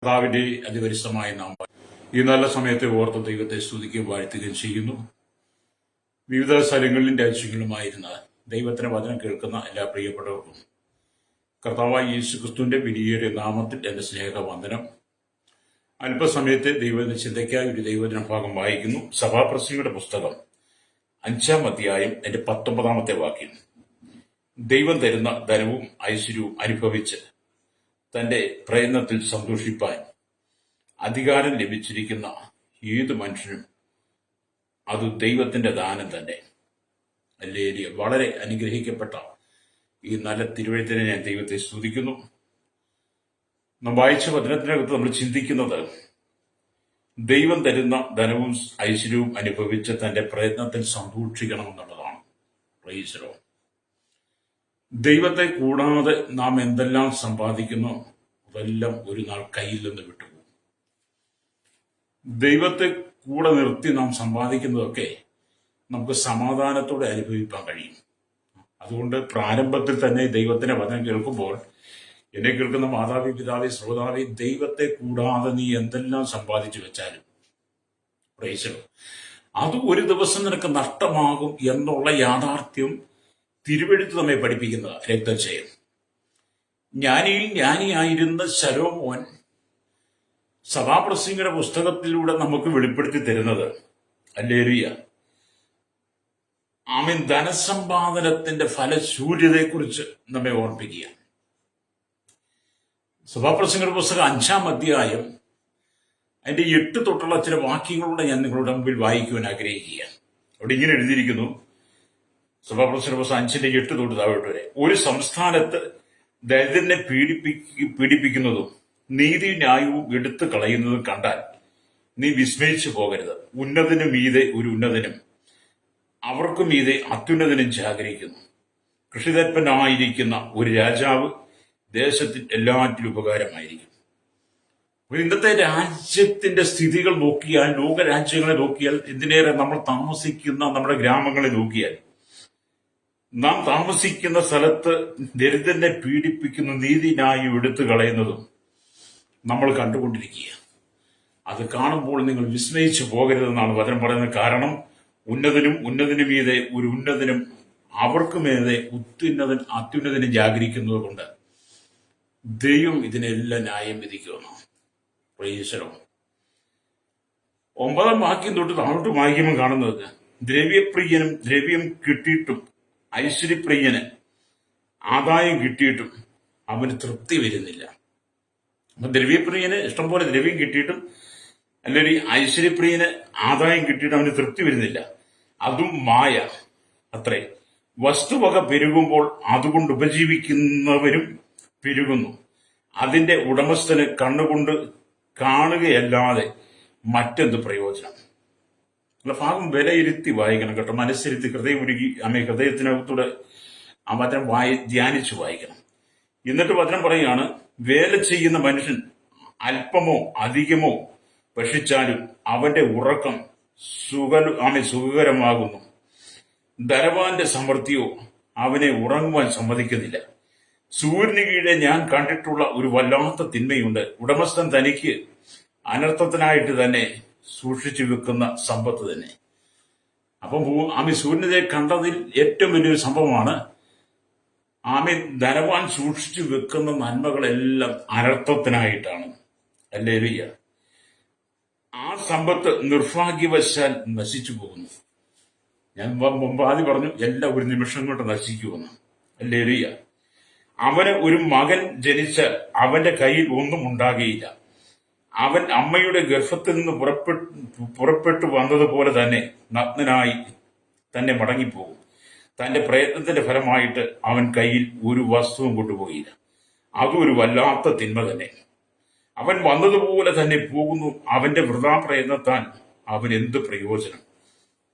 കർത്താവിന്റെ അതിപരിശുദ്ധമായ നാമം ഈ നല്ല സമയത്തെ ഓർത്ത് ദൈവത്തെ സ്തുതിക്കുകയും വാഴ്ത്തുകയും ചെയ്യുന്നു. വിവിധ സ്ഥലങ്ങളിലും രാജ്യങ്ങളുമായിരുന്ന ദൈവത്തിന്റെ വചനം കേൾക്കുന്ന എല്ലാ പ്രിയപ്പെട്ടവർക്കും കർത്താവായ യേശു ക്രിസ്തുവിന്റെ വിനിയേറിയ നാമത്തിൽ എന്റെ സ്നേഹവന്ദനം. അല്പസമയത്തെ ദൈവത്തിന്റെ ചിന്തയ്ക്കായി ഒരു ദൈവദിന ഭാഗം വായിക്കുന്നു. സഭാപ്രസംഗിയുടെ പുസ്തകം 5-ാം അധ്യായം എന്റെ 19-ാമത്തെ വാക്യം. ദൈവം തരുന്ന ധനവും ഐശ്വര്യവും അനുഭവിച്ച് തന്റെ പ്രയത്നത്തിൽ സന്തോഷിപ്പാൻ അധികാരം ലഭിച്ചിരിക്കുന്ന ഏത് മനുഷ്യനും അത് ദൈവത്തിന്റെ ദാനം തന്നെ. ഹല്ലേലൂയ. വളരെ അനുഗ്രഹിക്കപ്പെട്ട ഈ നല്ല തിരുവഴുത്തിനെ ഞാൻ ദൈവത്തെ സ്തുതിക്കുന്നു. നാം വായിച്ച വചനത്തിനകത്ത് നമ്മൾ ചിന്തിക്കുന്നത് ദൈവം തരുന്ന ധനവും ഐശ്വര്യവും അനുഭവിച്ച് തന്റെ പ്രയത്നത്തിൽ സന്തോഷിക്കണമെന്നുള്ളതാണ്. Praise the lord. ദൈവത്തെ കൂടാതെ നാം എന്തെല്ലാം സമ്പാദിക്കുന്നു അതെല്ലാം ഒരു നാൾ കയ്യിൽ നിന്ന് വിട്ടുപോകും. ദൈവത്തെ കൂടെ നിർത്തി നാം സമ്പാദിക്കുന്നതൊക്കെ നമുക്ക് സമാധാനത്തോടെ അനുഭവിക്കാൻ കഴിയും. അതുകൊണ്ട് പ്രാരംഭത്തിൽ തന്നെ ദൈവത്തിന്റെ വചനം കേൾക്കുമ്പോൾ എന്നെ കേൾക്കുന്ന മാതാവി, പിതാവി, ശ്രോതാവി, ദൈവത്തെ കൂടാതെ നീ എന്തെല്ലാം സമ്പാദിച്ചു വെച്ചാലും പ്രൈസ് ദി ലോർഡ്, അത് ഒരു ദിവസം നിനക്ക് നഷ്ടമാകും എന്നുള്ള യാഥാർത്ഥ്യം തിരുവെഴുത്ത് നമ്മെ പഠിപ്പിക്കുന്ന രക്തചയം. ജ്ഞാനിയിൽ ജ്ഞാനിയായിരുന്ന ശലോമോൻ സഭാപ്രസംഗിയുടെ പുസ്തകത്തിലൂടെ നമുക്ക് വെളിപ്പെടുത്തി തരുന്നത് ഹല്ലേലൂയ, ആമേൻ, ധനസമ്പാദനത്തിന്റെ ഫലശൂര്യതയെക്കുറിച്ച് നമ്മെ ഓർപ്പിക്കുക. സഭാപ്രസംഗിയുടെ പുസ്തകം 5-ാം അധ്യായം അതിന്റെ 8 തൊട്ടുള്ള ചില വാക്യങ്ങളുടെ ഞാൻ നിങ്ങളുടെ മുമ്പിൽ വായിക്കുവാൻ ആഗ്രഹിക്കുകയാണ്. അവിടെ ഇങ്ങനെ എഴുതിയിരിക്കുന്നു. സഭാപ്രസംഗ 5-ന്റെ 8 തൊട്ട് താഴോട്ട് വരെ. ഒരു സംസ്ഥാനത്ത് ദരിദ്രനെ പീഡിപ്പിക്കുന്നതും നീതി ന്യായവും എടുത്തു കളയുന്നതും കണ്ടാൽ നീ വിസ്മയിച്ചു പോകരുത്. ഉന്നതനു മീതെ ഒരു ഉന്നതനും അവർക്കു മീതെ അത്യുന്നതനും ജാഗരിക്കുന്നു. കൃഷിതൽപ്പനായിരിക്കുന്ന ഒരു രാജാവ് ദേശത്തിൽ എല്ലാറ്റിലും ഉപകാരമായിരിക്കും. ഇന്നത്തെ രാജ്യത്തിന്റെ സ്ഥിതികൾ നോക്കിയാൽ, ലോകരാജ്യങ്ങളെ നോക്കിയാൽ, എന്തിനേറെ നമ്മൾ താമസിക്കുന്ന നമ്മുടെ ഗ്രാമങ്ങളെ നോക്കിയാൽ, നാം താമസിക്കുന്ന സ്ഥലത്ത് ദരിദ്രനെ പീഡിപ്പിക്കുന്ന നീതി ന്യായം എടുത്തു കളയുന്നതും നമ്മൾ കണ്ടുകൊണ്ടിരിക്കുക. അത് കാണുമ്പോൾ നിങ്ങൾ വിസ്മയിച്ചു പോകരുതെന്നാണ് വചനം പറയുന്നത്. കാരണം ഉന്നതനു മീതെ ഒരു ഉന്നതനും അവർക്ക് മീതെ അത്യുന്നതനും ജാഗരിക്കുന്നത് കൊണ്ട് ദൈവം ഇതിനെല്ലാം ന്യായം വിധിക്കുന്നു. Praise the lord. 9-ാം വാക്യം തൊട്ട് താഴോട്ട് വായിക്കുമ്പോൾ കാണുന്നത്, ദ്രവ്യപ്രിയനും ദ്രവ്യം കിട്ടിയിട്ടും ഐശ്വര്യപ്രിയന് ആദായം കിട്ടിയിട്ടും അവന് തൃപ്തി വരുന്നില്ല. അപ്പൊ ദ്രവ്യപ്രിയന് ഇഷ്ടംപോലെ ദ്രവ്യം കിട്ടിയിട്ടും, അല്ലെങ്കിൽ ഐശ്വര്യപ്രിയന് ആദായം കിട്ടിയിട്ടും അവന് തൃപ്തി വരുന്നില്ല. അതും മായ അത്രേ. വസ്തുവക പെരുകുമ്പോൾ അതുകൊണ്ട് ഉപജീവിക്കുന്നവരും പെരുകുന്നു. അതിന്റെ ഉടമസ്ഥന് കണ്ണുകൊണ്ട് കാണുകയല്ലാതെ മറ്റെന്ത് പ്രയോജനം? ഭാഗം വിലയിരുത്തി വായിക്കണം കേട്ടോ. മനസ്സിരുത്തി ഹൃദയം ഉരുകി ഹൃദയത്തിനകത്തൂടെ ആ വചനം ധ്യാനിച്ചു വായിക്കണം. എന്നിട്ട് വചനം പറയുകയാണ്, വേല ചെയ്യുന്ന മനുഷ്യൻ അല്പമോ അധികമോ ഭക്ഷിച്ചാലും അവന്റെ ഉറക്കം സുഖകരമാകുന്നു. ധനവാന്റെ സമൃദ്ധിയോ അവനെ ഉറങ്ങുവാൻ സമ്മതിക്കുന്നില്ല. സൂര്യന് കീഴെ ഞാൻ കണ്ടിട്ടുള്ള ഒരു വല്ലാത്ത തിന്മയുണ്ട്. ഉടമസ്ഥൻ തനിക്ക് അനർത്ഥത്തിനായിട്ട് തന്നെ സൂക്ഷിച്ചു വെക്കുന്ന സമ്പത്ത് തന്നെ. അപ്പം സൂര്യനെ കണ്ടതിൽ ഏറ്റവും വലിയൊരു സംഭവമാണ് ധനവാൻ സൂക്ഷിച്ചു വെക്കുന്ന നന്മകളെല്ലാം അനർത്ഥത്തിനായിട്ടാണ്. ഹല്ലേലൂയ. ആ സമ്പത്ത് നിർഭാഗ്യവശാൽ നശിച്ചു പോകുന്നു. ഞാൻ മുമ്പ് ആദ്യം പറഞ്ഞു, എല്ലാം ഒരു നിമിഷം കൊണ്ട് നശിക്കുമെന്ന്. ഹല്ലേലൂയ. അവന് ഒരു മകൻ ജനിച്ചാൽ അവന്റെ കയ്യിൽ ഒന്നും ഉണ്ടാകുകയില്ല. അവൻ അമ്മയുടെ ഗർഭത്തിൽ നിന്ന് പുറപ്പെട്ടു വന്നതുപോലെ തന്നെ നഗ്നനായി തന്നെ മടങ്ങിപ്പോകും. തന്റെ പ്രയത്നത്തിന്റെ ഫലമായിട്ട് അവൻ കയ്യിൽ ഒരു വസ്തുവും കൊണ്ടുപോയില്ല. അതും ഒരു വല്ലാത്ത തിന്മ തന്നെ. അവൻ വന്നതുപോലെ തന്നെ പോകുന്നു. അവന്റെ വൃഥാ പ്രയത്നത്താൽ അവൻ എന്ത് പ്രയോജനം?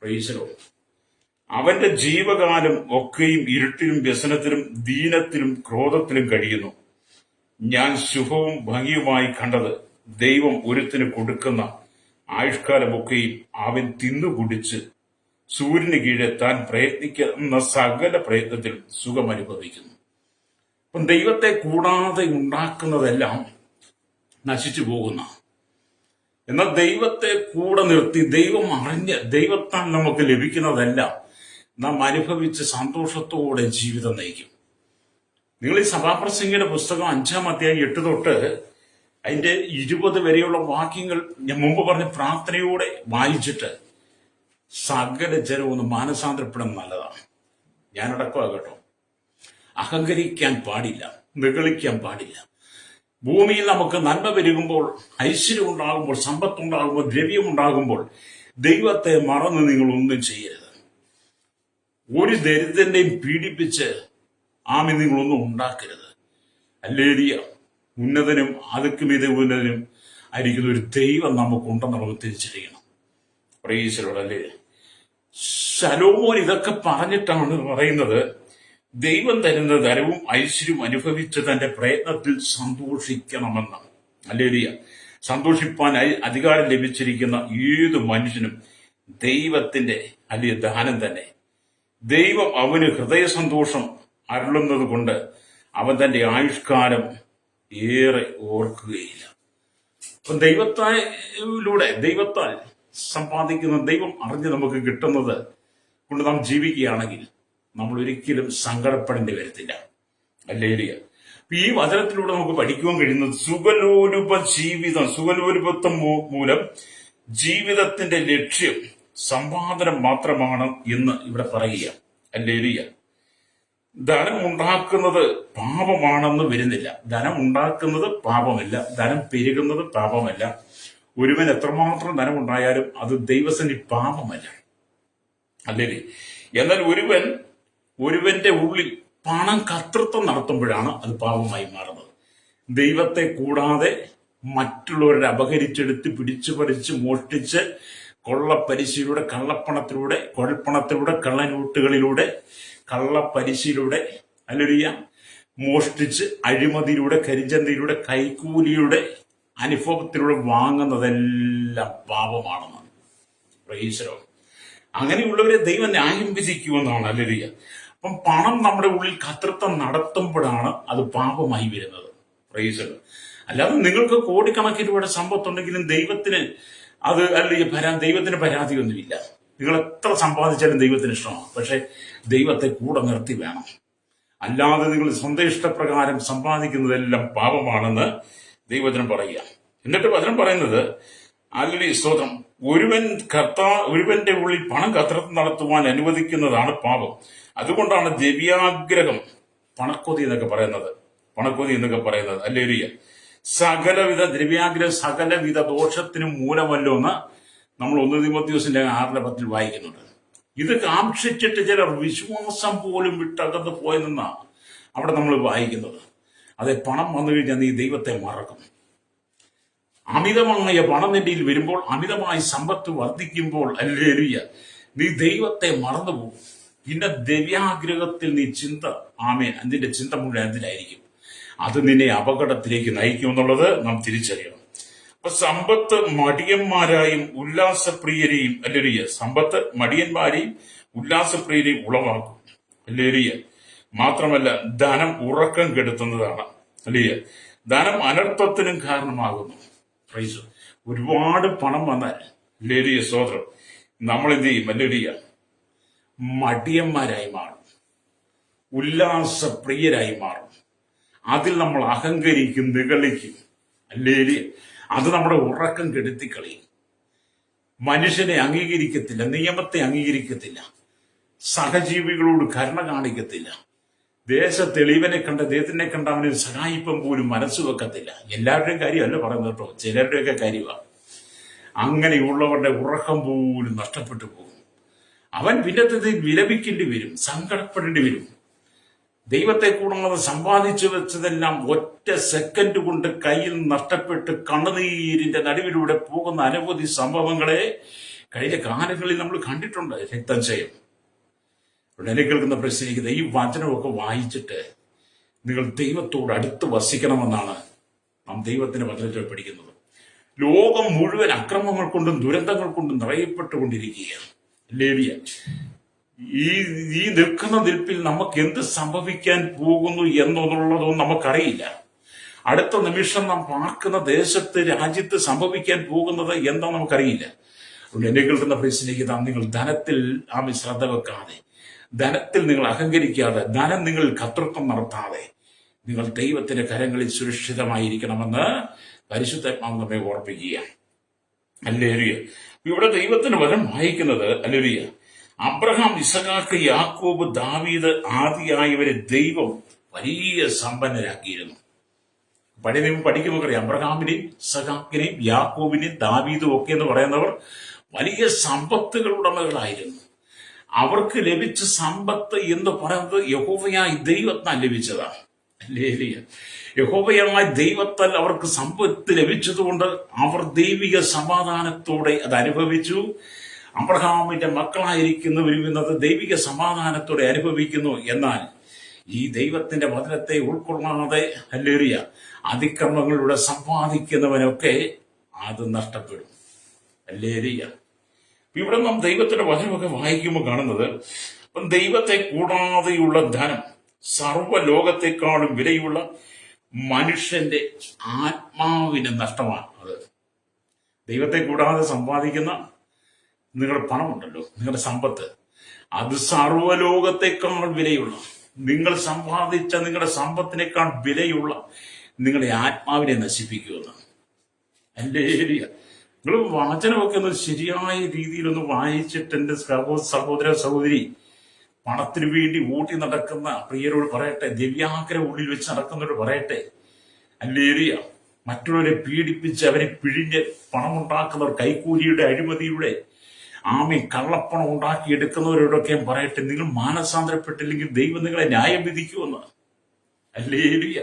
Price the Lord. അവന്റെ ജീവകാലം ഒക്കെയും ഇരുട്ടിലും വ്യസനത്തിലും ദീനത്തിലും ക്രോധത്തിലും കഴിയുന്നു. ഞാൻ ശുഭവും ഭംഗിയുമായി കണ്ടത് ദൈവം ഒരുത്തിന് കൊടുക്കുന്ന ആയുഷ്കാലമൊക്കെയും അവൻ തിന്നുകുടിച്ച് സൂര്യന് കീഴെ താൻ പ്രയത്നിക്കുന്ന സകല പ്രയത്നത്തിൽ സുഖം അനുഭവിക്കുന്നു. അപ്പം ദൈവത്തെ കൂടാതെ ഉണ്ടാക്കുന്നതെല്ലാം നശിച്ചു പോകുന്ന. എന്നാൽ ദൈവത്തെ കൂടെ നിർത്തി ദൈവം അറിഞ്ഞ് ദൈവത്താൽ നമുക്ക് ലഭിക്കുന്നതെല്ലാം നാം അനുഭവിച്ച് സന്തോഷത്തോടെ ജീവിതം നയിക്കും. നിങ്ങൾ ഈ സഭാപ്രസംഗിയുടെ പുസ്തകം 5-ാം അധ്യായം 8 തൊട്ട് അതിന്റെ 20 വരെയുള്ള വാക്യങ്ങൾ ഞാൻ മുമ്പ് പറഞ്ഞ പ്രാർത്ഥനയോടെ വായിച്ചിട്ട് സകല ജനം ഒന്ന് മാനസാന്തരപ്പെടാൻ നല്ലതാണ്. ഞാനടക്കമാ കേട്ടോ. അഹങ്കരിക്കാൻ പാടില്ല, നിഗളിക്കാൻ പാടില്ല. ഭൂമിയിൽ നമുക്ക് നന്മ പെരുകുമ്പോൾ, ഐശ്വര്യം ഉണ്ടാകുമ്പോൾ, സമ്പത്തുണ്ടാകുമ്പോൾ, ദ്രവ്യമുണ്ടാകുമ്പോൾ ദൈവത്തെ മറന്ന് നിങ്ങൾ ഒന്നും ചെയ്യരുത്. ഒരു ദരിദ്രന്റെയും പീഡിപ്പിച്ച് നിങ്ങളൊന്നും ഉണ്ടാക്കരുത്. ഹല്ലേലൂയ. ഉന്നതനും അതുക്കുമീതെ ഉന്നതനും ആയിരിക്കുന്ന ഒരു ദൈവം നമുക്കുണ്ടെന്ന് നമുക്ക് തിരിച്ചറിയണം. Price the Lord. അല്ലേ, ശലോമോൻ ഇതൊക്കെ പറഞ്ഞിട്ടാണ് പറയുന്നത്, ദൈവം തരുന്ന ധനവും ഐശ്വര്യവും അനുഭവിച്ച് തന്റെ പ്രയത്നത്തിൽ സന്തോഷിക്കണമെന്ന്. ഹല്ലേലൂയ. സന്തോഷിപ്പാൻ അധികാരം ലഭിച്ചിരിക്കുന്ന ഏത് മനുഷ്യനും ദൈവത്തിന്റെ അല്ലെങ്കിൽ ദാനം തന്നെ. ദൈവം അവന് ഹൃദയ സന്തോഷം അരുളുന്നത് കൊണ്ട് അവൻ തന്റെ ആയുഷ്കാലം ഏറെ ഓർക്കുകയില്ല. അപ്പൊ ദൈവത്താൽ സമ്പാദിക്കുന്ന, ദൈവം അറിഞ്ഞ് നമുക്ക് കിട്ടുന്നത് കൊണ്ട് നാം ജീവിക്കുകയാണെങ്കിൽ നമ്മൾ ഒരിക്കലും സങ്കടപ്പെടേണ്ടി വരത്തില്ല. ഹല്ലേലൂയ. ഈ വചനത്തിലൂടെ നമുക്ക് പഠിക്കുവാൻ കഴിയുന്നത് സുഖലോലുപത്വം മൂലം ജീവിതത്തിന്റെ ലക്ഷ്യം സമ്പാദനം മാത്രമാണ് എന്ന് ഇവിടെ പറയുക. ഹല്ലേലൂയ. ധനം ഉണ്ടാക്കുന്നത് പാപമാണെന്ന് വരുന്നില്ല. ധനം ഉണ്ടാക്കുന്നത് പാപമല്ല, ധനം പെരുകുന്നത് പാപമല്ല. ഒരുവൻ എത്രമാത്രം ധനം ഉണ്ടായാലും അത് ദൈവസന്നിധി പാപമല്ല. അല്ലേ? എന്നാൽ ഒരുവന്റെ ഉള്ളിൽ പണം കർത്തൃത്വം നടത്തുമ്പോഴാണ് അത് പാപമായി മാറുന്നത്. ദൈവത്തെ കൂടാതെ മറ്റുള്ളവരുടെ അപഹരിച്ചെടുത്ത് പിടിച്ചു പറിച്ച് മോഷ്ടിച്ച് കൊള്ളപ്പലിശയിലൂടെ, കള്ളപ്പണത്തിലൂടെ, കുഴൽപ്പണത്തിലൂടെ, കള്ളനോട്ടുകളിലൂടെ, കള്ളപ്പലിശയിലൂടെ, ഹല്ലേലൂയ, മോഷ്ടിച്ച് അഴിമതിയിലൂടെ, കരിഞ്ചന്തയിലൂടെ, കൈക്കൂലിയുടെ അനുഭവത്തിലൂടെ വാങ്ങുന്നതെല്ലാം പാപമാണെന്ന്. Praise the lord. അങ്ങനെയുള്ളവരെ ദൈവം ന്യായം വിധിക്കുമെന്നാണ്. ഹല്ലേലൂയ. അപ്പം പണം നമ്മുടെ ഉള്ളിൽ കർത്തൃത്വം നടത്തുമ്പോഴാണ് അത് പാപമായി വരുന്നത്. Price the Lord. അല്ലാതെ നിങ്ങൾക്ക് കോടിക്കണക്കിന് രൂപയുടെ സമ്പത്തുണ്ടെങ്കിലും ദൈവത്തിന് അത് ദൈവത്തിന് പരാതിയൊന്നുമില്ല. നിങ്ങൾ എത്ര സമ്പാദിച്ചാലും ദൈവത്തിന് ഇഷ്ടമാണ്. പക്ഷെ ദൈവത്തെ കൂടെ നിർത്തി വേണം. അല്ലാതെ നിങ്ങൾ സ്വന്തം ഇഷ്ടപ്രകാരം സമ്പാദിക്കുന്നതെല്ലാം പാപമാണെന്ന് ദൈവവചനം പറയുക. എന്നിട്ട് വചനം പറയുന്നത്, ഹല്ലേലൂയ, സ്തോത്രം, ഒരുവന്റെ ഉള്ളിൽ പണം കർത്തൃത്വം നടത്തുവാൻ അനുവദിക്കുന്നതാണ് പാപം. അതുകൊണ്ടാണ് ദ്രവ്യാഗ്രഹം, പണക്കൊതി എന്നൊക്കെ പറയുന്നത്. ഹല്ലേലൂയ. സകലവിധ ദ്രവ്യാഗ്രഹം സകലവിധ ദോഷത്തിനും മൂലമല്ലോ എന്ന് നമ്മൾ 1 തീമോഥെയോസിന്റെ 6:10 വായിക്കുന്നുണ്ട്. ഇത് കാക്ഷിച്ചിട്ട് ചിലർ വിശ്വാസം പോലും വിട്ടകന്ന് പോയെന്നാണ് അവിടെ നമ്മൾ വായിക്കുന്നത്. അതെ, പണം വന്നു കഴിഞ്ഞാൽ നീ ദൈവത്തെ മറക്കും. അമിതമായ പണം നിന്റെയിൽ വരുമ്പോൾ, അമിതമായി സമ്പത്ത് വർദ്ധിക്കുമ്പോൾ, ഹല്ലേലൂയ, നീ ദൈവത്തെ മറന്നുപോകും. പിന്നെ ദ്രവ്യാഗ്രഹത്തിൽ നീ അതിന്റെ ചിന്ത മുഴുവൻ അതിലായിരിക്കും. അത് നിന്നെ അപകടത്തിലേക്ക് നയിക്കുമെന്നുള്ളത് നാം തിരിച്ചറിയണം. അപ്പൊ സമ്പത്ത് മടിയന്മാരായും ഉല്ലാസപ്രിയരെയും, ഹല്ലേലൂയ, സമ്പത്ത് മടിയന്മാരെയും ഉല്ലാസപ്രിയരെയും ഉളവാക്കും. ഹല്ലേലൂയ. മാത്രമല്ല, ധനം ഉറക്കം കെടുത്തുന്നതാണ്. ഹല്ലേലൂയ. ധനം അനർത്ഥത്തിനും കാരണമാകുന്നു. പ്രൈസ്. ഒരുപാട് പണം വന്നാൽ, ഹല്ലേലൂയ, സ്തോത്രം, നമ്മൾ എന്ത് ചെയ്യും? ഹല്ലേലൂയ, മടിയന്മാരായി മാറും, ഉല്ലാസപ്രിയരായി മാറും. അതിൽ നമ്മൾ അഹങ്കരിക്കും, നിഗളിക്കും. ഹല്ലേലൂയ. അത് നമ്മുടെ ഉറക്കം കെടുത്തിക്കളയും. മനുഷ്യനെ അംഗീകരിക്കത്തില്ല, നിയമത്തെ അംഗീകരിക്കത്തില്ല, സഹജീവികളോട് കരുണ കാണിക്കത്തില്ല, ദേശത്തെളിവനെ കണ്ട ദേഹത്തിനെ കണ്ട അവന് സഹായിപ്പം പോലും മനസ്സ് വെക്കത്തില്ല. എല്ലാവരുടെയും കാര്യമല്ല പറയുന്നത് കേട്ടോ, ചിലരുടെയൊക്കെ കാര്യമാണ്. അങ്ങനെയുള്ളവരുടെ ഉറക്കം പോലും നഷ്ടപ്പെട്ടു പോകും. അവൻ പിന്നത്തെ വിലപിക്കേണ്ടി വരും, സങ്കടപ്പെടേണ്ടി വരും. ദൈവത്തെ കൂടാതെ സമ്പാദിച്ചു വെച്ചതെല്ലാം ഒറ്റ സെക്കൻഡ് കൊണ്ട് കയ്യിൽ നഷ്ടപ്പെട്ട് കണ്ണുനീരിന്റെ നടുവിലൂടെ പോകുന്ന അനവധി സംഭവങ്ങളെ കഴിഞ്ഞ കാലങ്ങളിൽ നമ്മൾ കണ്ടിട്ടുണ്ട്. രക്തചയം. ഉടനെ കേൾക്കുന്ന പ്രശ്നിക്കുന്നത്, ഈ വചനമൊക്കെ വായിച്ചിട്ട് നിങ്ങൾ ദൈവത്തോട് അടുത്ത് വസിക്കണമെന്നാണ് നാം ദൈവത്തിന്റെ വചനത്തിൽ പഠിക്കുന്നത്. ലോകം മുഴുവൻ അക്രമങ്ങൾ കൊണ്ടും ദുരന്തങ്ങൾ കൊണ്ടും നിറയപ്പെട്ടുകൊണ്ടിരിക്കുകയാണ്. ഹല്ലേലൂയ. ഈ നിൽക്കുന്ന നിൽപ്പിൽ നമുക്ക് എന്ത് സംഭവിക്കാൻ പോകുന്നു എന്നുള്ളതൊന്നും നമുക്കറിയില്ല. അടുത്ത നിമിഷം നാം പാർക്കുന്ന ദേശത്ത് രാജ്യത്ത് സംഭവിക്കാൻ പോകുന്നത് എന്താ നമുക്കറിയില്ല. അതുകൊണ്ട് എന്നെ കേൾക്കുന്ന പ്രിയസിലേക്ക് നിങ്ങൾ ധനത്തിൽ ശ്രദ്ധ വെക്കാതെ, ധനത്തിൽ നിങ്ങൾ അഹങ്കരിക്കാതെ, ധനം നിങ്ങൾ കർത്തൃത്വം നടത്താതെ നിങ്ങൾ ദൈവത്തിന്റെ കരങ്ങളിൽ സുരക്ഷിതമായിരിക്കണമെന്ന് പരിശുദ്ധാത്മാവ് നമ്മെ ഓർപ്പിക്കുക. ഹല്ലേലൂയ. ഇവിടെ ദൈവത്തിന്റെ വചനം വായിക്കുന്നത്, ഹല്ലേലൂയ, അബ്രഹാം, ഇസഹാക്ക്, യാക്കോബ്, ദാവീദ് ആദിയായവരെ ദൈവം വലിയ സമ്പന്നരാക്കിയിരുന്നു. പഴയ നിയമം പഠിക്കുമ്പോൾ അറിയാം, അബ്രഹാമിനെയും ഇസഹാക്കിനെയും യാക്കോബിനെയും ദാവീദും ഒക്കെ എന്ന് പറയുന്നവർ വലിയ സമ്പത്തുകൾ ഉടമകളായിരുന്നു. അവർക്ക് ലഭിച്ച സമ്പത്ത് എന്ന് പറയുന്നത് യഹോവയായി ദൈവത്താൽ ലഭിച്ചതാണ്. ഹല്ലേലൂയ. യഹോവയായ ദൈവത്താൽ അവർക്ക് സമ്പത്ത് ലഭിച്ചതുകൊണ്ട് അവർ ദൈവിക സമാധാനത്തോടെ അത് അനുഭവിച്ചു. അബ്രഹാമിന്റെ മക്കളായിരിക്കുന്നവരുന്നത് ദൈവിക സമാധാനത്തോടെ അനുഭവിക്കുന്നു. എന്നാൽ ഈ ദൈവത്തിന്റെ വചനത്തെ ഉൾക്കൊള്ളാതെ, ഹല്ലേലൂയ, അതിക്രമങ്ങളിലൂടെ സമ്പാദിക്കുന്നവനൊക്കെ അത് നഷ്ടപ്പെടും. ഹല്ലേലൂയ. ഇവിടെ നാം ദൈവത്തിന്റെ വചനമൊക്കെ വായിക്കുമ്പോൾ കാണുന്നത്, ദൈവത്തെ കൂടാതെയുള്ള ധനം സർവ്വലോകത്തെക്കാളും വിലയുള്ള മനുഷ്യന്റെ ആത്മാവിന് നഷ്ടമാണ്. അത് ദൈവത്തെ കൂടാതെ സമ്പാദിക്കുന്ന നിങ്ങളുടെ പണമുണ്ടല്ലോ, നിങ്ങളുടെ സമ്പത്ത്, അത് സർവ്വലോകത്തെക്കാൾ വിലയുള്ള, നിങ്ങൾ സമ്പാദിച്ച നിങ്ങളുടെ സമ്പത്തിനേക്കാൾ വിലയുള്ള നിങ്ങളുടെ ആത്മാവിനെ നശിപ്പിക്കുമെന്ന്. ഹല്ലേലൂയ. നിങ്ങൾ വചനമൊക്കെ ഒന്ന് ശരിയായ രീതിയിലൊന്ന് വായിച്ചിട്ട് എന്റെ സഹോദര സഹോദരി, പണത്തിനു വേണ്ടി ഊട്ടി നടക്കുന്ന പ്രിയരോട് പറയട്ടെ, ദിവ്യാഗ്രഹം ഉള്ളിൽ വെച്ച് നടക്കുന്നവരോട് പറയട്ടെ, ഹല്ലേലൂയ, മറ്റുള്ളവരെ പീഡിപ്പിച്ച് അവരെ പിഴിഞ്ഞ് പണമുണ്ടാക്കുന്നവർ, കൈക്കൂലിയുടെ അഴിമതിയുടെ കള്ളപ്പണം ഉണ്ടാക്കിയെടുക്കുന്നവരോടൊക്കെ പറയട്ടെ, നിങ്ങൾ മാനസാന്തരപ്പെട്ടില്ലെങ്കിൽ ദൈവം നിങ്ങളെ ന്യായം വിധിക്കുമെന്ന്. ഹല്ലേലൂയ.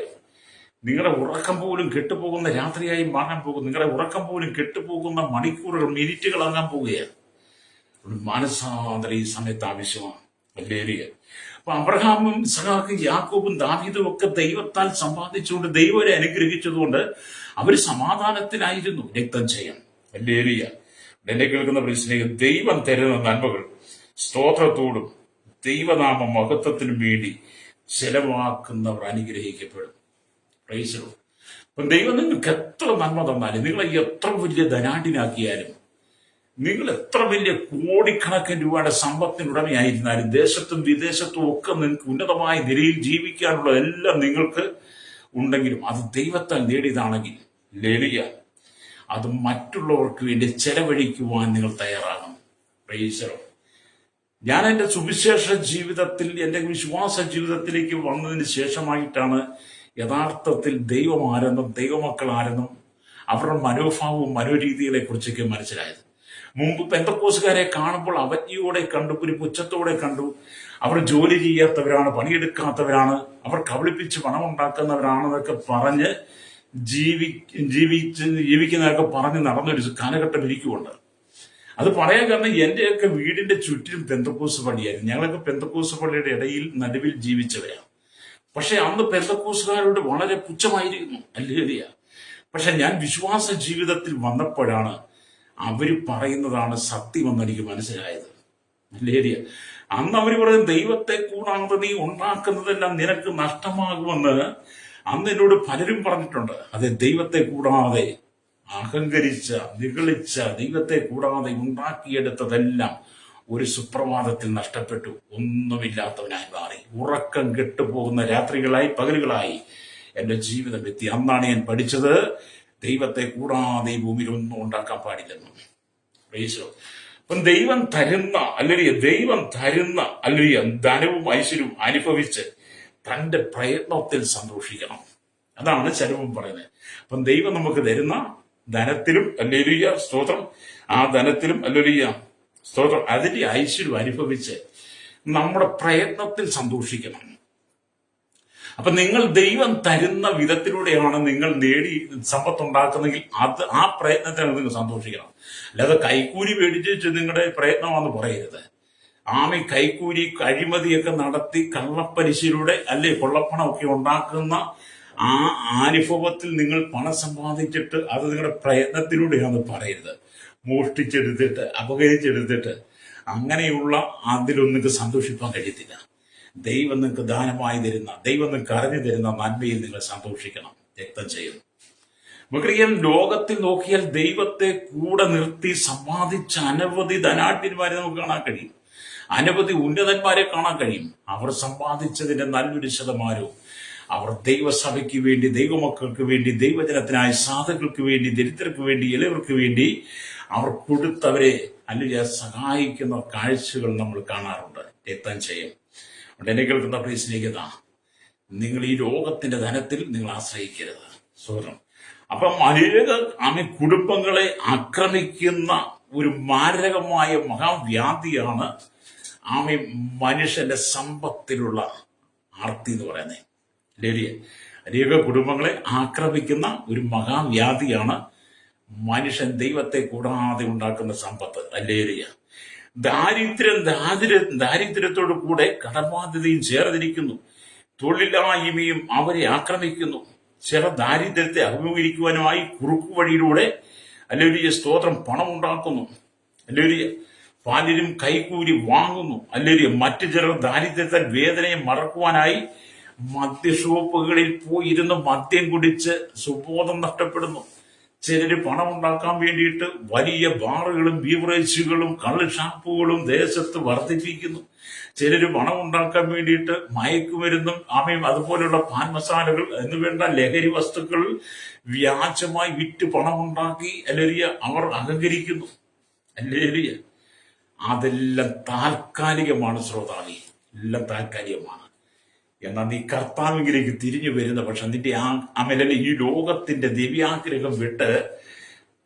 നിങ്ങളുടെ ഉറക്കം പോലും കെട്ടുപോകുന്ന രാത്രിയായി മാറാൻ പോകും. നിങ്ങളുടെ ഉറക്കം പോലും കെട്ടുപോകുന്ന മണിക്കൂറുകൾ, മിനിറ്റുകളാകാൻ പോവുകയാണ്. മാനസാന്തരം ഈ സമയത്ത് ആവശ്യമാണ്. ഹല്ലേലൂയ. അപ്പൊ അബ്രഹാമും ഇസഹാക്കും യാക്കോബും ദാവീദും ഒക്കെ ദൈവത്താൽ സമ്പാദിച്ചുകൊണ്ട് ദൈവരെ അനുഗ്രഹിച്ചതുകൊണ്ട് അവർ സമാധാനത്തിലായിരുന്നു. രക്തം ചെയ്യാൻ. ഹല്ലേലൂയ. എന്നെ കേൾക്കുന്ന പ്രിയസ്നേഹിതൻ, ദൈവം തരുന്ന നന്മകൾ സ്തോത്രത്തോടും ദൈവനാമ മഹത്വത്തിനും വേണ്ടി ചെലവാക്കുന്നവർ അനുഗ്രഹിക്കപ്പെടും. അപ്പം ദൈവം നിങ്ങൾക്ക് എത്ര നന്മ തന്നാലും, നിങ്ങളെ എത്ര വലിയ ധനാഢ്യനാക്കിയാലും, നിങ്ങൾ എത്ര വലിയ കോടിക്കണക്കിന് രൂപയുടെ സമ്പത്തിനുടമയായിരുന്നാലും, ദേശത്തും വിദേശത്തും ഒക്കെ നിങ്ങൾക്ക് ഉന്നതമായ നിലയിൽ ജീവിക്കാനുള്ള എല്ലാം നിങ്ങൾക്ക് ഉണ്ടെങ്കിലും അത് ദൈവത്താൽ നേടിയതാണെങ്കിൽ, ഹല്ലേലൂയ, അത് മറ്റുള്ളവർക്ക് വേണ്ടി ചെലവഴിക്കുവാൻ നിങ്ങൾ തയ്യാറാകണം. Price the Lord. ഞാൻ എൻ്റെ സുവിശേഷ ജീവിതത്തിൽ, എൻ്റെ വിശ്വാസ ജീവിതത്തിലേക്ക് വന്നതിന് ശേഷമായിട്ടാണ് യഥാർത്ഥത്തിൽ ദൈവം ആരെന്നും ദൈവമക്കൾ ആരെന്നും അവരുടെ മനോഭാവവും മനോരീതികളെ കുറിച്ചൊക്കെ മനസ്സിലായത്. മുമ്പ് പെന്തക്കോസുകാരെ കാണുമ്പോൾ അവജ്ഞയോടെ കണ്ടു, ഒരു പുച്ഛത്തോടെ കണ്ടു. അവർ ജോലി ചെയ്യാത്തവരാണ്, പണിയെടുക്കാത്തവരാണ്, അവർ കബളിപ്പിച്ച് പണമുണ്ടാക്കുന്നവരാണെന്നൊക്കെ പറഞ്ഞ് ജീവിക്കുന്നതൊക്കെ പറഞ്ഞ് നടന്നൊരു കാലഘട്ടം എനിക്കുമുണ്ട്. അത് പറയാൻ കാരണം എന്റെയൊക്കെ വീടിന്റെ ചുറ്റിലും പെന്തക്കോസ് പള്ളിയായിരുന്നു. ഞങ്ങളൊക്കെ പെന്തക്കോസ് പള്ളിയുടെ ഇടയിൽ നടുവിൽ ജീവിച്ചവരാണ്. പക്ഷെ അന്ന് പെന്തക്കോസുകാരോട് വളരെ പുച്ഛമായിരുന്നു. ഹല്ലേലൂയ. പക്ഷെ ഞാൻ വിശ്വാസ ജീവിതത്തിൽ വന്നപ്പോഴാണ് അവര് പറയുന്നതാണ് സത്യമെന്ന് എനിക്ക് മനസ്സിലായത്. ഹല്ലേലൂയ. അന്ന് അവർ പറയുന്നത്, ദൈവത്തെ കൂടാതെ നീ ഉണ്ടാക്കുന്നതെല്ലാം നിനക്ക് നഷ്ടമാകുമെന്ന് അന്ന് എന്നോട് പലരും പറഞ്ഞിട്ടുണ്ട്. അതെ, ദൈവത്തെ കൂടാതെ അഹങ്കരിച്ച, നിഗളിച്ച, ദൈവത്തെ കൂടാതെ ഉണ്ടാക്കിയെടുത്തതെല്ലാം ഒരു സുപ്രഭാതത്തിൽ നഷ്ടപ്പെട്ടു. ഒന്നുമില്ലാത്തവനായി മാറി. ഉറക്കം കെട്ടുപോകുന്ന രാത്രികളായി, പകലുകളായി എന്റെ ജീവിതം എത്തി. അന്നാണ് ഞാൻ പഠിച്ചത്, ദൈവത്തെ കൂടാതെ ഈ ഭൂമിയിൽ ഒന്നും ഉണ്ടാക്കാൻ പാടില്ലെന്ന്. അപ്പം ദൈവം തരുന്ന ധനവും ഐശ്വര്യവും അനുഭവിച്ച് തന്റെ പ്രയത്നത്തിൽ സന്തോഷിക്കണം. അതാണ് ചെലവും പറയുന്നത്. അപ്പം ദൈവം നമുക്ക് തരുന്ന ധനത്തിലും, ഹല്ലേലൂയ, സ്തോത്രം, ആ ധനത്തിലും, ഹല്ലേലൂയ, സ്തോത്രം, അതിന്റെ ഐശ്വര്യം അനുഭവിച്ച് നമ്മുടെ പ്രയത്നത്തിൽ സന്തോഷിക്കണം. അപ്പൊ നിങ്ങൾ ദൈവം തരുന്ന വിധത്തിലൂടെയാണ് നിങ്ങൾ നേടി സമ്പത്തുണ്ടാക്കുന്നെങ്കിൽ അത് ആ പ്രയത്നത്തിനാണ് നിങ്ങൾ സന്തോഷിക്കണം. അല്ലാതെ കൈക്കൂലി മേടിച്ച് നിങ്ങളുടെ പ്രയത്നമാണെന്ന് പറയരുത്. കൈക്കൂലി, അഴിമതിയൊക്കെ നടത്തി കള്ളപ്പലിശയിലൂടെ അല്ലെ കൊള്ളപ്പണമൊക്കെ ഉണ്ടാക്കുന്ന ആ അനുഭവത്തിൽ നിങ്ങൾ പണം സമ്പാദിച്ചിട്ട് അത് നിങ്ങളുടെ പ്രയത്നത്തിലൂടെയാണെന്ന് പറയരുത്. മോഷ്ടിച്ചെടുത്തിട്ട്, അപകരിച്ചെടുത്തിട്ട് അങ്ങനെയുള്ള അതിലൊന്നും നിങ്ങൾക്ക് സന്തോഷിക്കാൻ കഴിയത്തില്ല. ദൈവം നിങ്ങൾക്ക് ദാനമായി തരുന്ന, ദൈവം നിങ്ങൾക്ക് അറിഞ്ഞു തരുന്ന നന്മയിൽ നിങ്ങൾ സന്തോഷിക്കണം. രക്തം ചെയ്യുന്നു. നമുക്കറിയാം, ലോകത്തിൽ നോക്കിയാൽ ദൈവത്തെ കൂടെ നിർത്തി സമ്പാദിച്ച അനവധി ധനാഢ്യന്മാരെ നമുക്ക് കാണാൻ കഴിയും. അനവധി ഉന്നതന്മാരെ കാണാൻ കഴിയും. അവർ സമ്പാദിച്ചതിന്റെ നല്ലൊരു ശതമാനവും അവർ ദൈവസഭയ്ക്ക് വേണ്ടി, ദൈവമക്കൾക്ക് വേണ്ടി, ദൈവജനത്തിനായി, സാധുക്കൾക്ക് വേണ്ടി, ദരിദ്രർക്ക് വേണ്ടി, ഇളവർക്ക് വേണ്ടി അവർ കൊടുത്തവരെ അല്ലെങ്കിൽ സഹായിക്കുന്ന കാഴ്ചകൾ നമ്മൾ കാണാറുണ്ട്. രക്തം ചെയ്യും. എന്നെ കേൾക്കുന്ന പ്രിയ സ്നേഹിത, നിങ്ങൾ ഈ ലോകത്തിന്റെ ധനത്തിൽ നിങ്ങൾ ആശ്രയിക്കരുത്. സ്വരം അപ്പം അനേക കുടുംബങ്ങളെ ആക്രമിക്കുന്ന ഒരു മാരകമായ മഹാവ്യാധിയാണ് മനുഷ്യന്റെ സമ്പത്തിലുള്ള ആർത്തി എന്ന് പറയുന്നത്. അനേക കുടുംബങ്ങളെ ആക്രമിക്കുന്ന ഒരു മഹാവ്യാധിയാണ് മനുഷ്യൻ ദൈവത്തെ കൂടാതെ ഉണ്ടാക്കുന്ന സമ്പത്ത്. അല്ലേലിയ. ദാരിദ്ര്യത്തോടു കൂടെ കടബാധ്യതയും ചേർന്നിരിക്കുന്നു. തൊഴിലില്ലായ്മയും അവരെ ആക്രമിക്കുന്നു. ചില ദാരിദ്ര്യത്തെ അഭിമുഖീകരിക്കുവാനുമായി കുറുക്കു വഴിയിലൂടെ അല്ലേലിയ സ്തോത്രം പണം ഉണ്ടാക്കുന്നു. അല്ലേലിയ. പലരും കൈക്കൂലി വാങ്ങുന്നു. അല്ലേലിയ. മറ്റു ചിലർ ദാരിദ്ര്യത്താൽ വേദനയെ മറക്കുവാനായി മദ്യഷോപ്പുകളിൽ പോയിരുന്ന് മദ്യം കുടിച്ച് സുബോധം നഷ്ടപ്പെടുന്നു. ചിലര് പണം ഉണ്ടാക്കാൻ വേണ്ടിയിട്ട് വലിയ ബാറുകളും ബീവറേജുകളും കള്ള് ഷാപ്പുകളും ദേശത്ത് വർദ്ധിപ്പിക്കുന്നു. ചിലര് പണം ഉണ്ടാക്കാൻ വേണ്ടിയിട്ട് മയക്കുമരുന്നും അതുപോലെയുള്ള പാൻ മസാലകൾ എന്നുവേണ്ട ലഹരി വസ്തുക്കൾ വ്യാജമായി വിറ്റ് പണമുണ്ടാക്കി അല്ലേലിയ അവർ അഹങ്കരിക്കുന്നു. അല്ലേലിയ. അതെല്ലാം താൽക്കാലികമാണ് ശ്രോതാവി, എല്ലാം താൽക്കാലികമാണ്. എന്നാൽ നീ കർത്താവിലേക്ക് തിരിഞ്ഞു വരുന്ന പക്ഷെ നിന്റെ അമലല്ല ഈ ലോകത്തിന്റെ ദിവ്യാഗ്രഹം വിട്ട്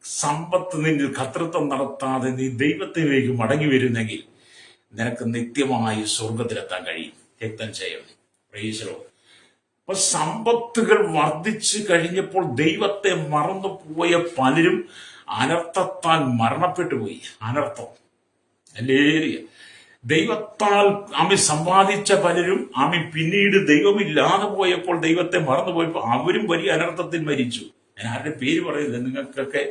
സമ്പത്ത് നിന്നിൽ കർത്തൃത്വം നടത്താതെ നീ ദൈവത്തിലേക്ക് മടങ്ങി വരുന്നെങ്കിൽ നിനക്ക് നിത്യമായി സ്വർഗത്തിലെത്താൻ കഴിയും. രക്തം ചെയ്യും. പ്രൈസലോ. അപ്പൊ സമ്പത്തുകൾ വർദ്ധിച്ചു കഴിഞ്ഞപ്പോൾ ദൈവത്തെ മറന്നുപോയ പലരും അനർത്ഥത്താൽ മരണപ്പെട്ടു പോയി. അനർത്ഥം. അല്ലേലിയ. ദൈവത്താൽ സമ്പാദിച്ച പലരും പിന്നീട് ദൈവമില്ലാതെ പോയപ്പോൾ, ദൈവത്തെ മറന്നുപോയപ്പോൾ അവരും വലിയ അനർത്ഥത്തിൽ മരിച്ചു. ഞാൻ ആരുടെ പേര് പറയുന്നത് നിങ്ങൾക്കൊക്കെ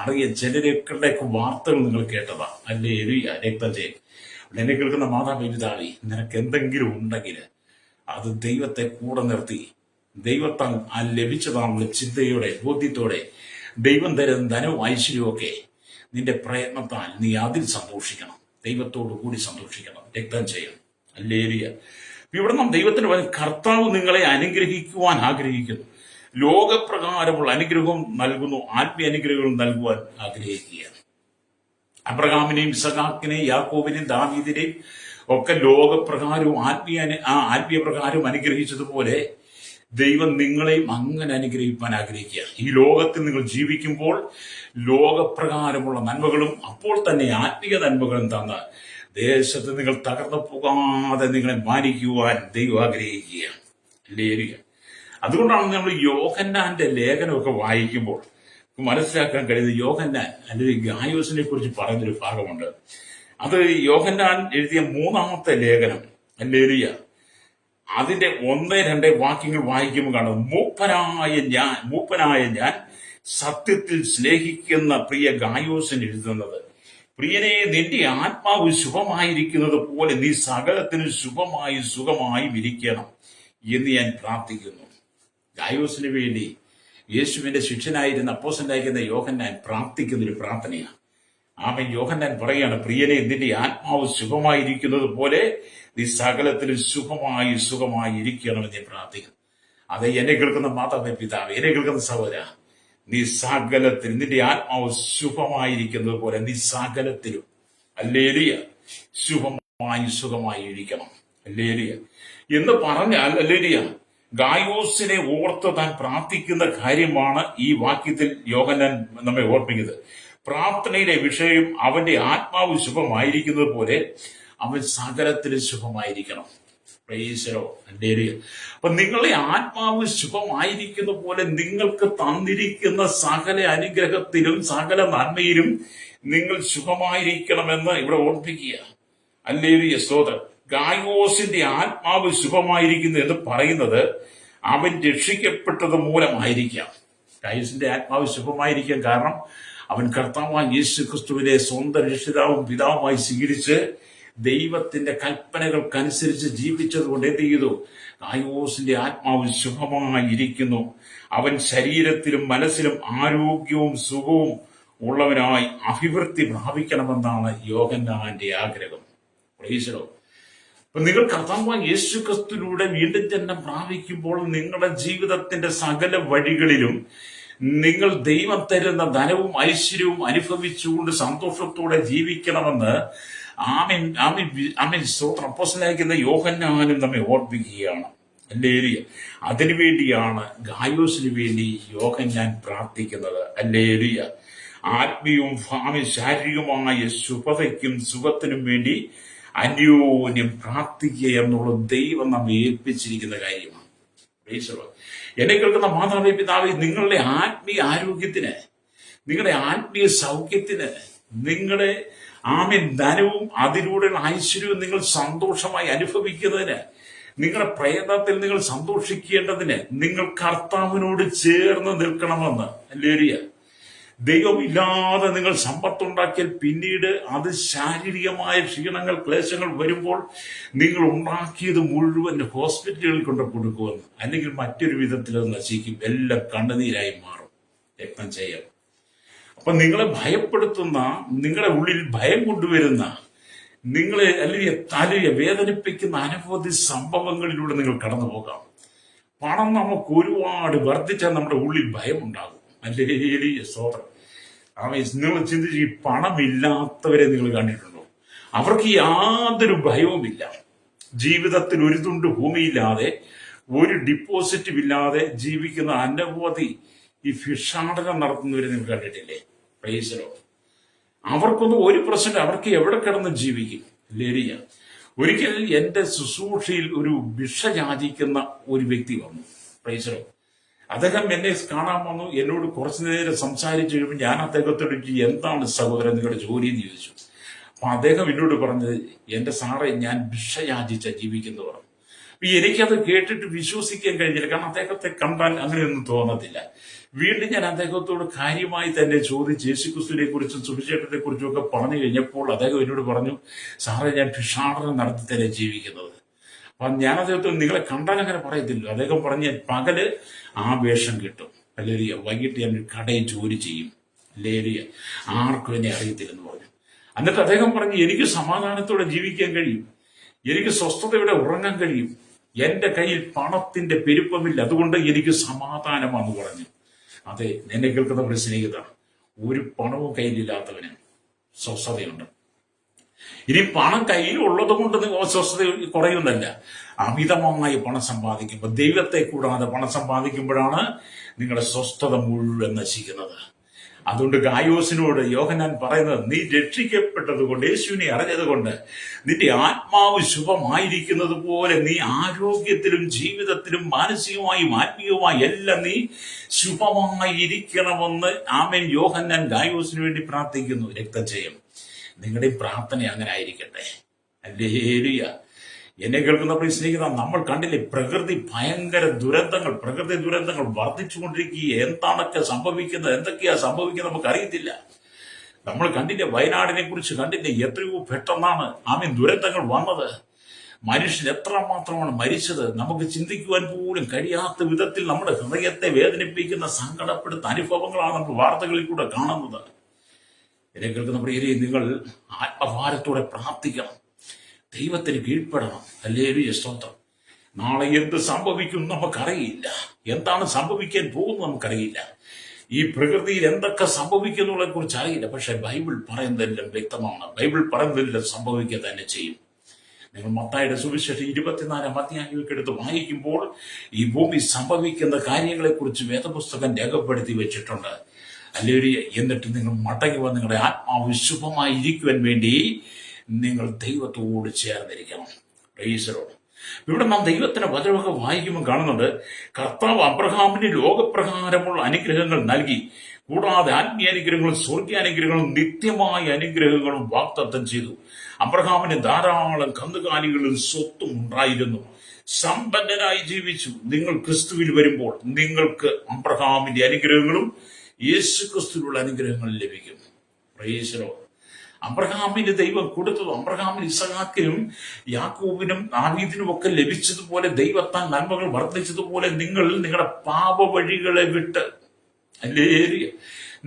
അറിയാം. ചിലരൊക്കെ വാർത്തകൾ നിങ്ങൾ കേട്ടതാ. അല്ലേലിയ. രക്തം ചെയ്യും. എന്നെ കേൾക്കുന്ന മാതാപിതാവി, നിനക്ക് എന്തെങ്കിലും ഉണ്ടെങ്കിൽ അത് ദൈവത്തെ കൂടെ നിർത്തി ദൈവത്താൽ ലഭിച്ചതാണുള്ള ചിന്തയോടെ, ബോധ്യത്തോടെ ദൈവം തരുന്ന ധനവും ഐശ്വര്യവും നിന്റെ പ്രയത്നത്താൽ നീ അതിൽ സന്തോഷിക്കണം. ദൈവത്തോടു കൂടി സന്തോഷിക്കണം. രക്തം ചെയ്യണം. അല്ലേലിയ. ഇവിടെ നാം ദൈവത്തിന് കർത്താവ് നിങ്ങളെ അനുഗ്രഹിക്കുവാൻ ആഗ്രഹിക്കുന്നു. ലോകപ്രകാരമുള്ള അനുഗ്രഹവും നൽകുന്നു, ആത്മീയ അനുഗ്രഹവും നൽകുവാൻ ആഗ്രഹിക്കുകയാണ്. അബ്രഹാമിനെയും ഇസഹാക്കിനെയും യാക്കോബിനെയും ദാവീദിനെയും ഒക്കെ ലോകപ്രകാരവും ആത്മീയ പ്രകാരവും അനുഗ്രഹിച്ചതുപോലെ ദൈവം നിങ്ങളെയും അങ്ങനെ അനുഗ്രഹിക്കാൻ ആഗ്രഹിക്കുക. ഈ ലോകത്തിൽ നിങ്ങൾ ജീവിക്കുമ്പോൾ ലോകപ്രകാരമുള്ള നന്മകളും അപ്പോൾ തന്നെ ആത്മീയ നന്മകളും തന്ന് ദേശത്ത് നിങ്ങൾ തകർന്നു പോകാതെ നിങ്ങളെ മാനിക്കുവാൻ ദൈവം ആഗ്രഹിക്കുകയാണ്. ലേരിക. അതുകൊണ്ടാണ് നമ്മൾ യോഹന്നാന്റെ ലേഖനമൊക്കെ വായിക്കുമ്പോൾ മനസ്സിലാക്കാൻ കഴിയുന്നത്. യോഹന്നാൻ അല്ലെങ്കിൽ ഗായോസിനെ കുറിച്ച് പറയുന്നൊരു ഭാഗമുണ്ട്. അത് യോഹന്നാൻ എഴുതിയ 3-ാമത്തെ ലേഖനം. ലേരിയ. അതിന്റെ 1-2 വാക്യങ്ങൾ വായിക്കുമ്പോൾ കാണും, മൂപ്പനായ ഞാൻ സത്യത്തിൽ സ്നേഹിക്കുന്ന പ്രിയ ഗായോസിന് എഴുതുന്നത്, പ്രിയനെ, നിന്റെ ആത്മാവ് ശുഭമായിരിക്കുന്നത് പോലെ നീ സകലത്തിനും സുഖമായി ഇരിക്കണം എന്ന് ഞാൻ പ്രാർത്ഥിക്കുന്നു. ഗായോസിന് വേണ്ടി യേശുവിന്റെ ശിഷ്യനായിരുന്ന അപ്പോസ്തലനായിരുന്ന യോഹന്നാൻ പ്രാർത്ഥിക്കുന്നൊരു പ്രാർത്ഥനയാണ്. യോഹന്നാൻ പറയാണ്, പ്രിയനെ, നിന്റെ ആത്മാവ് സുഖമായിരിക്കുന്നത് പോലെ നീ സകലത്തിലും സുഖമായി ഇരിക്കണമെന്ന് ഞാൻ പ്രാർത്ഥിക്കുന്നു. അത് എന്നെ കേൾക്കുന്ന മാതാപിതാവ്, എന്നെ കേൾക്കുന്ന സഹോദര, നീ സകലത്തിലും നിന്റെ ആത്മാവ് സുഖമായിരിക്കുന്നത് പോലെ നീ സകലത്തിലും അല്ലേലിയ സുഖമായി ഇരിക്കണം. അല്ലേലിയ എന്ന് പറഞ്ഞാൽ അല്ലേലിയ ഗായോസിനെ ഓർത്ത് താൻ പ്രാർത്ഥിക്കുന്ന കാര്യമാണ് ഈ വാക്യത്തിൽ യോഹന്നാൻ നമ്മെ ഓർപ്പിക്കുന്നത്. പ്രാർത്ഥനയിലെ വിഷയം അവന്റെ ആത്മാവ് ശുഭമായിരിക്കുന്നത് പോലെ അവൻ സകലത്തിലും ശുഭമായിരിക്കണം. പ്രൈസലോ. അപ്പൊ നിങ്ങളെ ആത്മാവ് ശുഭമായിരിക്കുന്ന പോലെ നിങ്ങൾക്ക് തന്നിരിക്കുന്ന സകല അനുഗ്രഹത്തിലും സകല നന്മയിലും നിങ്ങൾ ശുഭമായിരിക്കണമെന്ന് ഇവിടെ ഓർപ്പിക്കുക. അല്ലേലൂയ. സ്തോത്രം. ഗായോസിന്റെ ആത്മാവ് ശുഭമായിരിക്കുന്നു എന്ന് പറയുന്നത് അവൻ രക്ഷിക്കപ്പെട്ടത് മൂലമായിരിക്കാം. ഗായോസിന്റെ ആത്മാവ് ശുഭമായിരിക്കാം കാരണം അവൻ കർത്താവായ യേശു ക്രിസ്തുവിനെ സ്വന്തം രക്ഷിതാവും പിതാവുമായി സ്വീകരിച്ച് ദൈവത്തിന്റെ കൽപ്പനകൾക്കനുസരിച്ച് ജീവിച്ചതുകൊണ്ട് എന്ത് ചെയ്തു? ഗായോസിന്റെ ആത്മാവ് ശുഭമായിരിക്കുന്നു. അവൻ ശരീരത്തിലും മനസ്സിലും ആരോഗ്യവും സുഖവും ഉള്ളവനായി അഭിവൃദ്ധി പ്രാപിക്കണമെന്നാണ് യോഹന്നാന്റെ ആഗ്രഹം. Price the Lord. അപ്പൊ നിങ്ങൾ കർത്താവായ യേശു ക്രിസ്തുവിലൂടെ വീണ്ടും ജന്മം പ്രാപിക്കുമ്പോൾ നിങ്ങളുടെ ജീവിതത്തിന്റെ സകല വഴികളിലും നിങ്ങൾ ദൈവം തരുന്ന ധനവും ഐശ്വര്യവും അനുഭവിച്ചുകൊണ്ട് സന്തോഷത്തോടെ ജീവിക്കണമെന്ന് ആമീൻ ആമീൻ ആമീൻ സ്തോത്രം അപ്പോസ്തലനായിരിക്കുന്ന യോഹന്നാനും നമ്മെ ഓർപ്പിക്കുകയാണ്. ഹല്ലേലൂയ. അതിനുവേണ്ടിയാണ് ഗായോസിന് വേണ്ടി യോഹന്നാൻ പ്രാർത്ഥിക്കുന്നത്. ഹല്ലേലൂയ. ആത്മീയവും ശാരീരികവുമായ ശുഭതയ്ക്കും സുഖത്തിനും വേണ്ടി അന്യോന്യം പ്രാർത്ഥിക്കുക എന്നുള്ളത് ദൈവം നമ്മെ ഏൽപ്പിച്ചിരിക്കുന്ന കാര്യമാണ്. എന്നെ കേൾക്കുന്ന മാതാവേ പിതാവേ, നിങ്ങളുടെ ആത്മീയ ആരോഗ്യത്തിന്, നിങ്ങളുടെ ആത്മീയ സൗഖ്യത്തിന്, നിങ്ങളുടെ ധനവും അതിലൂടെയുള്ള ഐശ്വര്യവും നിങ്ങൾ സന്തോഷമായി അനുഭവിക്കുന്നതിന്, നിങ്ങളുടെ പ്രയത്നത്തിൽ നിങ്ങൾ സന്തോഷിക്കേണ്ടതിന് നിങ്ങൾ കർത്താവിനോട് ചേർന്ന് നിൽക്കണമെന്ന്. ഹല്ലേലൂയ. ദൈവമില്ലാതെ നിങ്ങൾ സമ്പത്തുണ്ടാക്കിയാൽ പിന്നീട് അത് ശാരീരികമായ ക്ഷീണങ്ങൾ, ക്ലേശങ്ങൾ വരുമ്പോൾ നിങ്ങൾ ഉണ്ടാക്കിയത് മുഴുവൻ ഹോസ്പിറ്റലുകളിൽ കൊണ്ട് കൊടുക്കുമെന്ന്, അല്ലെങ്കിൽ മറ്റൊരു വിധത്തിൽ അത് നശിക്കും, എല്ലാം കണ്ണുനീരായി മാറും, രക്തം ചെയ്യാം. അപ്പൊ നിങ്ങളെ ഭയപ്പെടുത്തുന്ന, നിങ്ങളുടെ ഉള്ളിൽ ഭയം കൊണ്ടുവരുന്ന, നിങ്ങളെ അല്ലെങ്കിൽ വേദനിപ്പിക്കുന്ന അനവധി സംഭവങ്ങളിലൂടെ നിങ്ങൾ കടന്നു പോകാം. പണം നമുക്ക് ഒരുപാട് വർദ്ധിച്ചാൽ നമ്മുടെ ഉള്ളിൽ ഭയം ഉണ്ടാകും. അല്ലെങ്കിൽ സോദരം നിങ്ങൾ ചിന്തിച്ച്, ഈ പണമില്ലാത്തവരെ നിങ്ങൾ കണ്ടിട്ടുണ്ടോ? അവർക്ക് യാതൊരു ഭയവുമില്ല. ജീവിതത്തിൽ ഒരു തുണ്ട് ഭൂമിയില്ലാതെ, ഒരു ഡിപ്പോസിറ്റും ഇല്ലാതെ ജീവിക്കുന്ന അനവധി ഈ ഭിക്ഷാടനം നടത്തുന്നവരെ നിങ്ങൾ കണ്ടിട്ടില്ലേ? Price the Lord. അവർക്കൊന്നും ഒരു പ്രശ്നം, അവർക്ക് എവിടെ കിടന്ന് ജീവിക്കും. ലേരിയ. ഒരിക്കൽ എന്റെ ശുശ്രൂഷയിൽ ഒരു ഭിക്ഷ യാചിക്കുന്ന ഒരു വ്യക്തി വന്നു. Price the Lord. അദ്ദേഹം എന്നെ കാണാൻ വന്നു. എന്നോട് കുറച്ചു നേരം സംസാരിച്ചു കഴിയുമ്പോൾ ഞാൻ അദ്ദേഹത്തോട് എന്താണ് സഹോദരൻ നിങ്ങളുടെ ജോലി എന്ന് ചോദിച്ചു. അപ്പൊ അദ്ദേഹം എന്നോട് പറഞ്ഞത്, എന്റെ സാറേ, ഞാൻ ഭിക്ഷ യാചിച്ച ജീവിക്കുന്നു പറഞ്ഞു. അപ്പൊ എനിക്കത് കേട്ടിട്ട് വിശ്വസിക്കാൻ കഴിഞ്ഞില്ല. കാരണം അദ്ദേഹത്തെ കണ്ടാൽ അങ്ങനെയൊന്നും തോന്നത്തില്ല. വീണ്ടും ഞാൻ അദ്ദേഹത്തോട് കാര്യമായി തന്നെ ചോദിച്ച് യേശുക്രിസ്തുവിനെ കുറിച്ചും സുവിശേഷത്തെ കുറിച്ചും ഒക്കെ പറഞ്ഞു കഴിഞ്ഞപ്പോൾ അദ്ദേഹം എന്നോട് പറഞ്ഞു, സാറേ, ഞാൻ ഭിക്ഷാടനം നടത്തി തന്നെ ജീവിക്കുന്നത്. അപ്പൊ ഞാൻ അദ്ദേഹത്തോട്, നിങ്ങളെ കണ്ടാൽ അങ്ങനെ പറയത്തില്ല. അദ്ദേഹം പറഞ്ഞ്, പകല് ആ വേഷം കിട്ടും, അല്ലെങ്കിൽ വൈകിട്ട് ഞാൻ ഒരു കടയിൽ ജോലി ചെയ്യും, അല്ലെങ്കിൽ ആർക്കും എന്നെ അറിയത്തില്ലെന്ന് പറഞ്ഞു. എന്നിട്ട് അദ്ദേഹം പറഞ്ഞു, എനിക്ക് സമാധാനത്തോടെ ജീവിക്കാൻ കഴിയും, എനിക്ക് സ്വസ്ഥതയോടെ ഉറങ്ങാൻ കഴിയും, എന്റെ കയ്യിൽ പണത്തിന്റെ പെരുപ്പമില്ല, അതുകൊണ്ട് എനിക്ക് സമാധാനമാണെന്ന് പറഞ്ഞു. അതെ, എന്നെ കേൾക്കുന്ന ഒരു സ്നേഹിത, ഒരു പണവും കയ്യിലില്ലാത്തവന് സ്വസ്ഥതയുണ്ട്. ഇനി പണം കയ്യിലുള്ളത് കൊണ്ട് സ്വസ്ഥത കുറയുന്നല്ല, അമിതമായി പണം സമ്പാദിക്കുമ്പോൾ, ദൈവത്തെ കൂടാതെ പണം സമ്പാദിക്കുമ്പോഴാണ് നിങ്ങളുടെ സ്വസ്ഥത മുഴുവൻ നശിക്കുന്നത്. അതുകൊണ്ട് ഗായോസിനോട് യോഹന്നാൻ പറയുന്നത്, നീ രക്ഷിക്കപ്പെട്ടത് കൊണ്ട്, യേശുവിനെ അറിഞ്ഞത് കൊണ്ട്, നിന്റെ ആത്മാവ് ശുഭമായിരിക്കുന്നത് പോലെ നീ ആരോഗ്യത്തിലും ജീവിതത്തിലും മാനസികമായും ആത്മീയവുമായി എല്ലാം നീ ശുഭമായിരിക്കണമെന്ന് ആമേൻ യോഹന്നാൻ ഗായോസിന് വേണ്ടി പ്രാർത്ഥിക്കുന്നു. രക്തജയം. നിങ്ങളുടെ പ്രാർത്ഥന അങ്ങനെ ആയിരിക്കട്ടെ. ഹല്ലേലൂയ. എന്നെ കേൾക്കുന്നപ്പോൾ സ്നേഹിത, നമ്മൾ കണ്ടില്ലേ പ്രകൃതി ദുരന്തങ്ങൾ വർദ്ധിച്ചുകൊണ്ടിരിക്കുക. എന്തൊക്കെയാ സംഭവിക്കുന്നത് നമുക്കറിയത്തില്ല. നമ്മൾ കണ്ടില്ലേ, വയനാടിനെ കുറിച്ച് കണ്ടില്ലേ, എത്രയോ പെട്ടെന്നാണ് ദുരന്തങ്ങൾ വന്നത്. മനുഷ്യൻ എത്രമാത്രമാണ് മരിച്ചത്, നമുക്ക് ചിന്തിക്കുവാൻ പോലും കഴിയാത്ത വിധത്തിൽ നമ്മുടെ ഹൃദയത്തെ വേദനിപ്പിക്കുന്ന, സങ്കടപ്പെടുത്തുന്ന അനുഭവങ്ങളാണ് നമ്മൾ വാർത്തകളിൽ കൂടെ കാണുന്നത്. എന്നെ കേൾക്കുന്ന പ്രിയരെ, നിങ്ങൾ ആത്മഭാരത്തോടെ പ്രാർത്ഥിക്കണം, ദൈവത്തിന് കീഴ്പ്പെടണം. ഹല്ലേലൂയ, സ്തോത്രം. നാളെ എന്ത് സംഭവിക്കും നമുക്കറിയില്ല, എന്താണ് സംഭവിക്കാൻ പോകുന്നത് നമുക്കറിയില്ല, ഈ പ്രകൃതിയിൽ എന്തൊക്കെ സംഭവിക്കുന്നതിനെ കുറിച്ച് അറിയില്ല. പക്ഷെ ബൈബിൾ പറയുന്നതെല്ലാം വ്യക്തമാണ്, ബൈബിൾ പറയുന്നതെല്ലാം സംഭവിക്കുക തന്നെ ചെയ്യും. നിങ്ങൾ മത്തായിയുടെ സുവിശേഷം 24 അധ്യായമൊക്കെ എടുത്ത് വായിക്കുമ്പോൾ ഈ ഭൂമി സംഭവിക്കുന്ന കാര്യങ്ങളെക്കുറിച്ച് വേദപുസ്തകം രേഖപ്പെടുത്തി വെച്ചിട്ടുണ്ട്. ഹല്ലേലൂയ. എന്നിട്ട് നിങ്ങൾ മടങ്ങി വന്ന് നിങ്ങളുടെ ആത്മാവ് ശുഭമായി ഇരിക്കുവാൻ വേണ്ടി നിങ്ങൾ ദൈവത്തോട് ചേർന്നിരിക്കണം. Price the Lord. ഇവിടെ നാം ദൈവത്തിന്റെ വചനമൊക്കെ വായിക്കുമ്പോൾ കാണുന്നുണ്ട്, കർത്താവ് അബ്രഹാമിന് ലോകപ്രകാരമുള്ള അനുഗ്രഹങ്ങൾ നൽകി, കൂടാതെ ആത്മീയ അനുഗ്രഹങ്ങളും സ്വർഗീയാനുഗ്രഹങ്ങളും നിത്യമായ അനുഗ്രഹങ്ങളും വാഗ്ദത്തം ചെയ്തു. അബ്രഹാമിന് ധാരാളം കന്നുകാലികളും സ്വത്തും ഉണ്ടായിരുന്നു, സമ്പന്നനായി ജീവിച്ചു. നിങ്ങൾ ക്രിസ്തുവിൽ വരുമ്പോൾ നിങ്ങൾക്ക് അബ്രഹാമിന്റെ അനുഗ്രഹങ്ങളും യേശു ക്രിസ്തുവിലുള്ള അനുഗ്രഹങ്ങളും ലഭിക്കും. Price the Lord. അബ്രഹാമിന് ദൈവം കൊടുത്തത്, അബ്രഹാമിന് ഇസഹാക്കിനും യാക്കോബിനും ദാവീദിനും ഒക്കെ ലഭിച്ചതുപോലെ ദൈവത്താൽ നന്മകൾ വർദ്ധിച്ചതുപോലെ നിങ്ങൾ നിങ്ങളുടെ പാപ വഴികളെ വിട്ട്, ഹല്ലേലൂയ,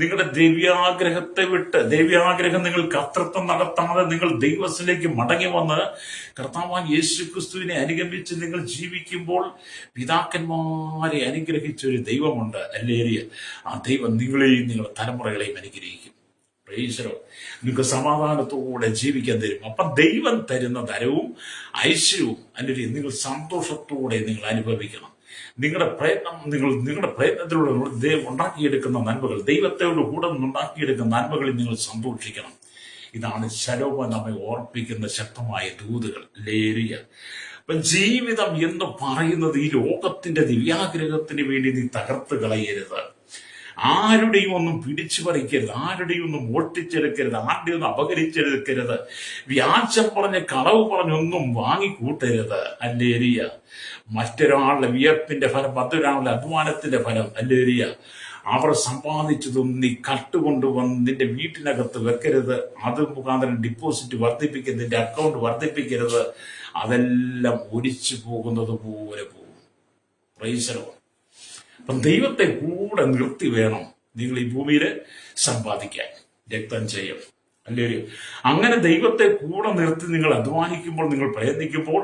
നിങ്ങളുടെ ദ്രവ്യാഗ്രഹത്തെ വിട്ട്, ദ്രവ്യാഗ്രഹം നിങ്ങൾ കർത്തൃത്വം നടത്താതെ നിങ്ങൾ ദൈവത്തിലേക്ക് മടങ്ങി വന്ന് കർത്താവാൻ യേശു ക്രിസ്തുവിനെ അനുഗമിച്ച് നിങ്ങൾ ജീവിക്കുമ്പോൾ പിതാക്കന്മാരെ അനുഗ്രഹിച്ച ഒരു ദൈവമുണ്ട്. ഹല്ലേലൂയ. ആ ദൈവം നിങ്ങളെയും നിങ്ങളുടെ തലമുറകളെയും അനുഗ്രഹിക്കും. പ്രൈസ്. നിങ്ങൾക്ക് സമാധാനത്തോടെ ജീവിക്കാൻ തരും. അപ്പം ദൈവം തരുന്ന ധനവും ഐശ്വര്യവും അല്ലെങ്കിൽ നിങ്ങൾ സന്തോഷത്തോടെ നിങ്ങൾ അനുഭവിക്കണം. നിങ്ങളുടെ പ്രയത്നത്തിലൂടെ ഉണ്ടാക്കിയെടുക്കുന്ന നന്മകൾ, ദൈവത്തോട് കൂടെ ഉണ്ടാക്കിയെടുക്കുന്ന നന്മകളിൽ നിങ്ങൾ സന്തോഷിക്കണം. ഇതാണ് ശലോമോൻ നമ്മെ ഓർപ്പിക്കുന്ന ശക്തമായ ദൂതുകൾ. ഹല്ലേലൂയ. അപ്പൊ ജീവിതം എന്ന് പറയുന്നത് ഈ ലോകത്തിന്റെ ദിവ്യാഗ്രഹത്തിന് വേണ്ടി നീ തകർത്ത് കളയരുത്. ആരുടെയും ഒന്നും പിടിച്ചു പറിക്കരുത്, ആരുടെയും ഒന്നും ഓട്ടിച്ചെടുക്കരുത്, ആരുടെയും ഒന്നും അപകരിച്ചെടുക്കരുത്, വ്യാജം പറഞ്ഞ് കളവ് പറഞ്ഞൊന്നും വാങ്ങിക്കൂട്ടരുത്. ഹല്ലേലൂയ. മറ്റൊരാളുടെ വിയർപ്പിന്റെ ഫലം, മറ്റൊരാളുടെ അധ്വാനത്തിന്റെ ഫലം, ഹല്ലേലൂയ, അവർ സമ്പാദിച്ചതും നീ കട്ടുകൊണ്ടുവന്ന് നിന്റെ വീട്ടിനകത്ത് വെക്കരുത്. അത് മുഖാന്തരം ഡിപ്പോസിറ്റ് വർദ്ധിപ്പിക്കരുത്, നിന്റെ അക്കൗണ്ട് വർദ്ധിപ്പിക്കരുത്. അതെല്ലാം ഒലിച്ചു പോകുന്നത് പോലെ പോകും. Price the Lord. അപ്പം ദൈവത്തെ കൂടെ നിർത്തി വേണം നിങ്ങൾ ഈ ഭൂമിയിൽ സമ്പാദിക്കാൻ, രക്തം ചെയ്യും. അല്ലേ? അങ്ങനെ ദൈവത്തെ കൂടെ നിർത്തി നിങ്ങൾ അധ്വാനിക്കുമ്പോൾ, നിങ്ങൾ പ്രയത്നിക്കുമ്പോൾ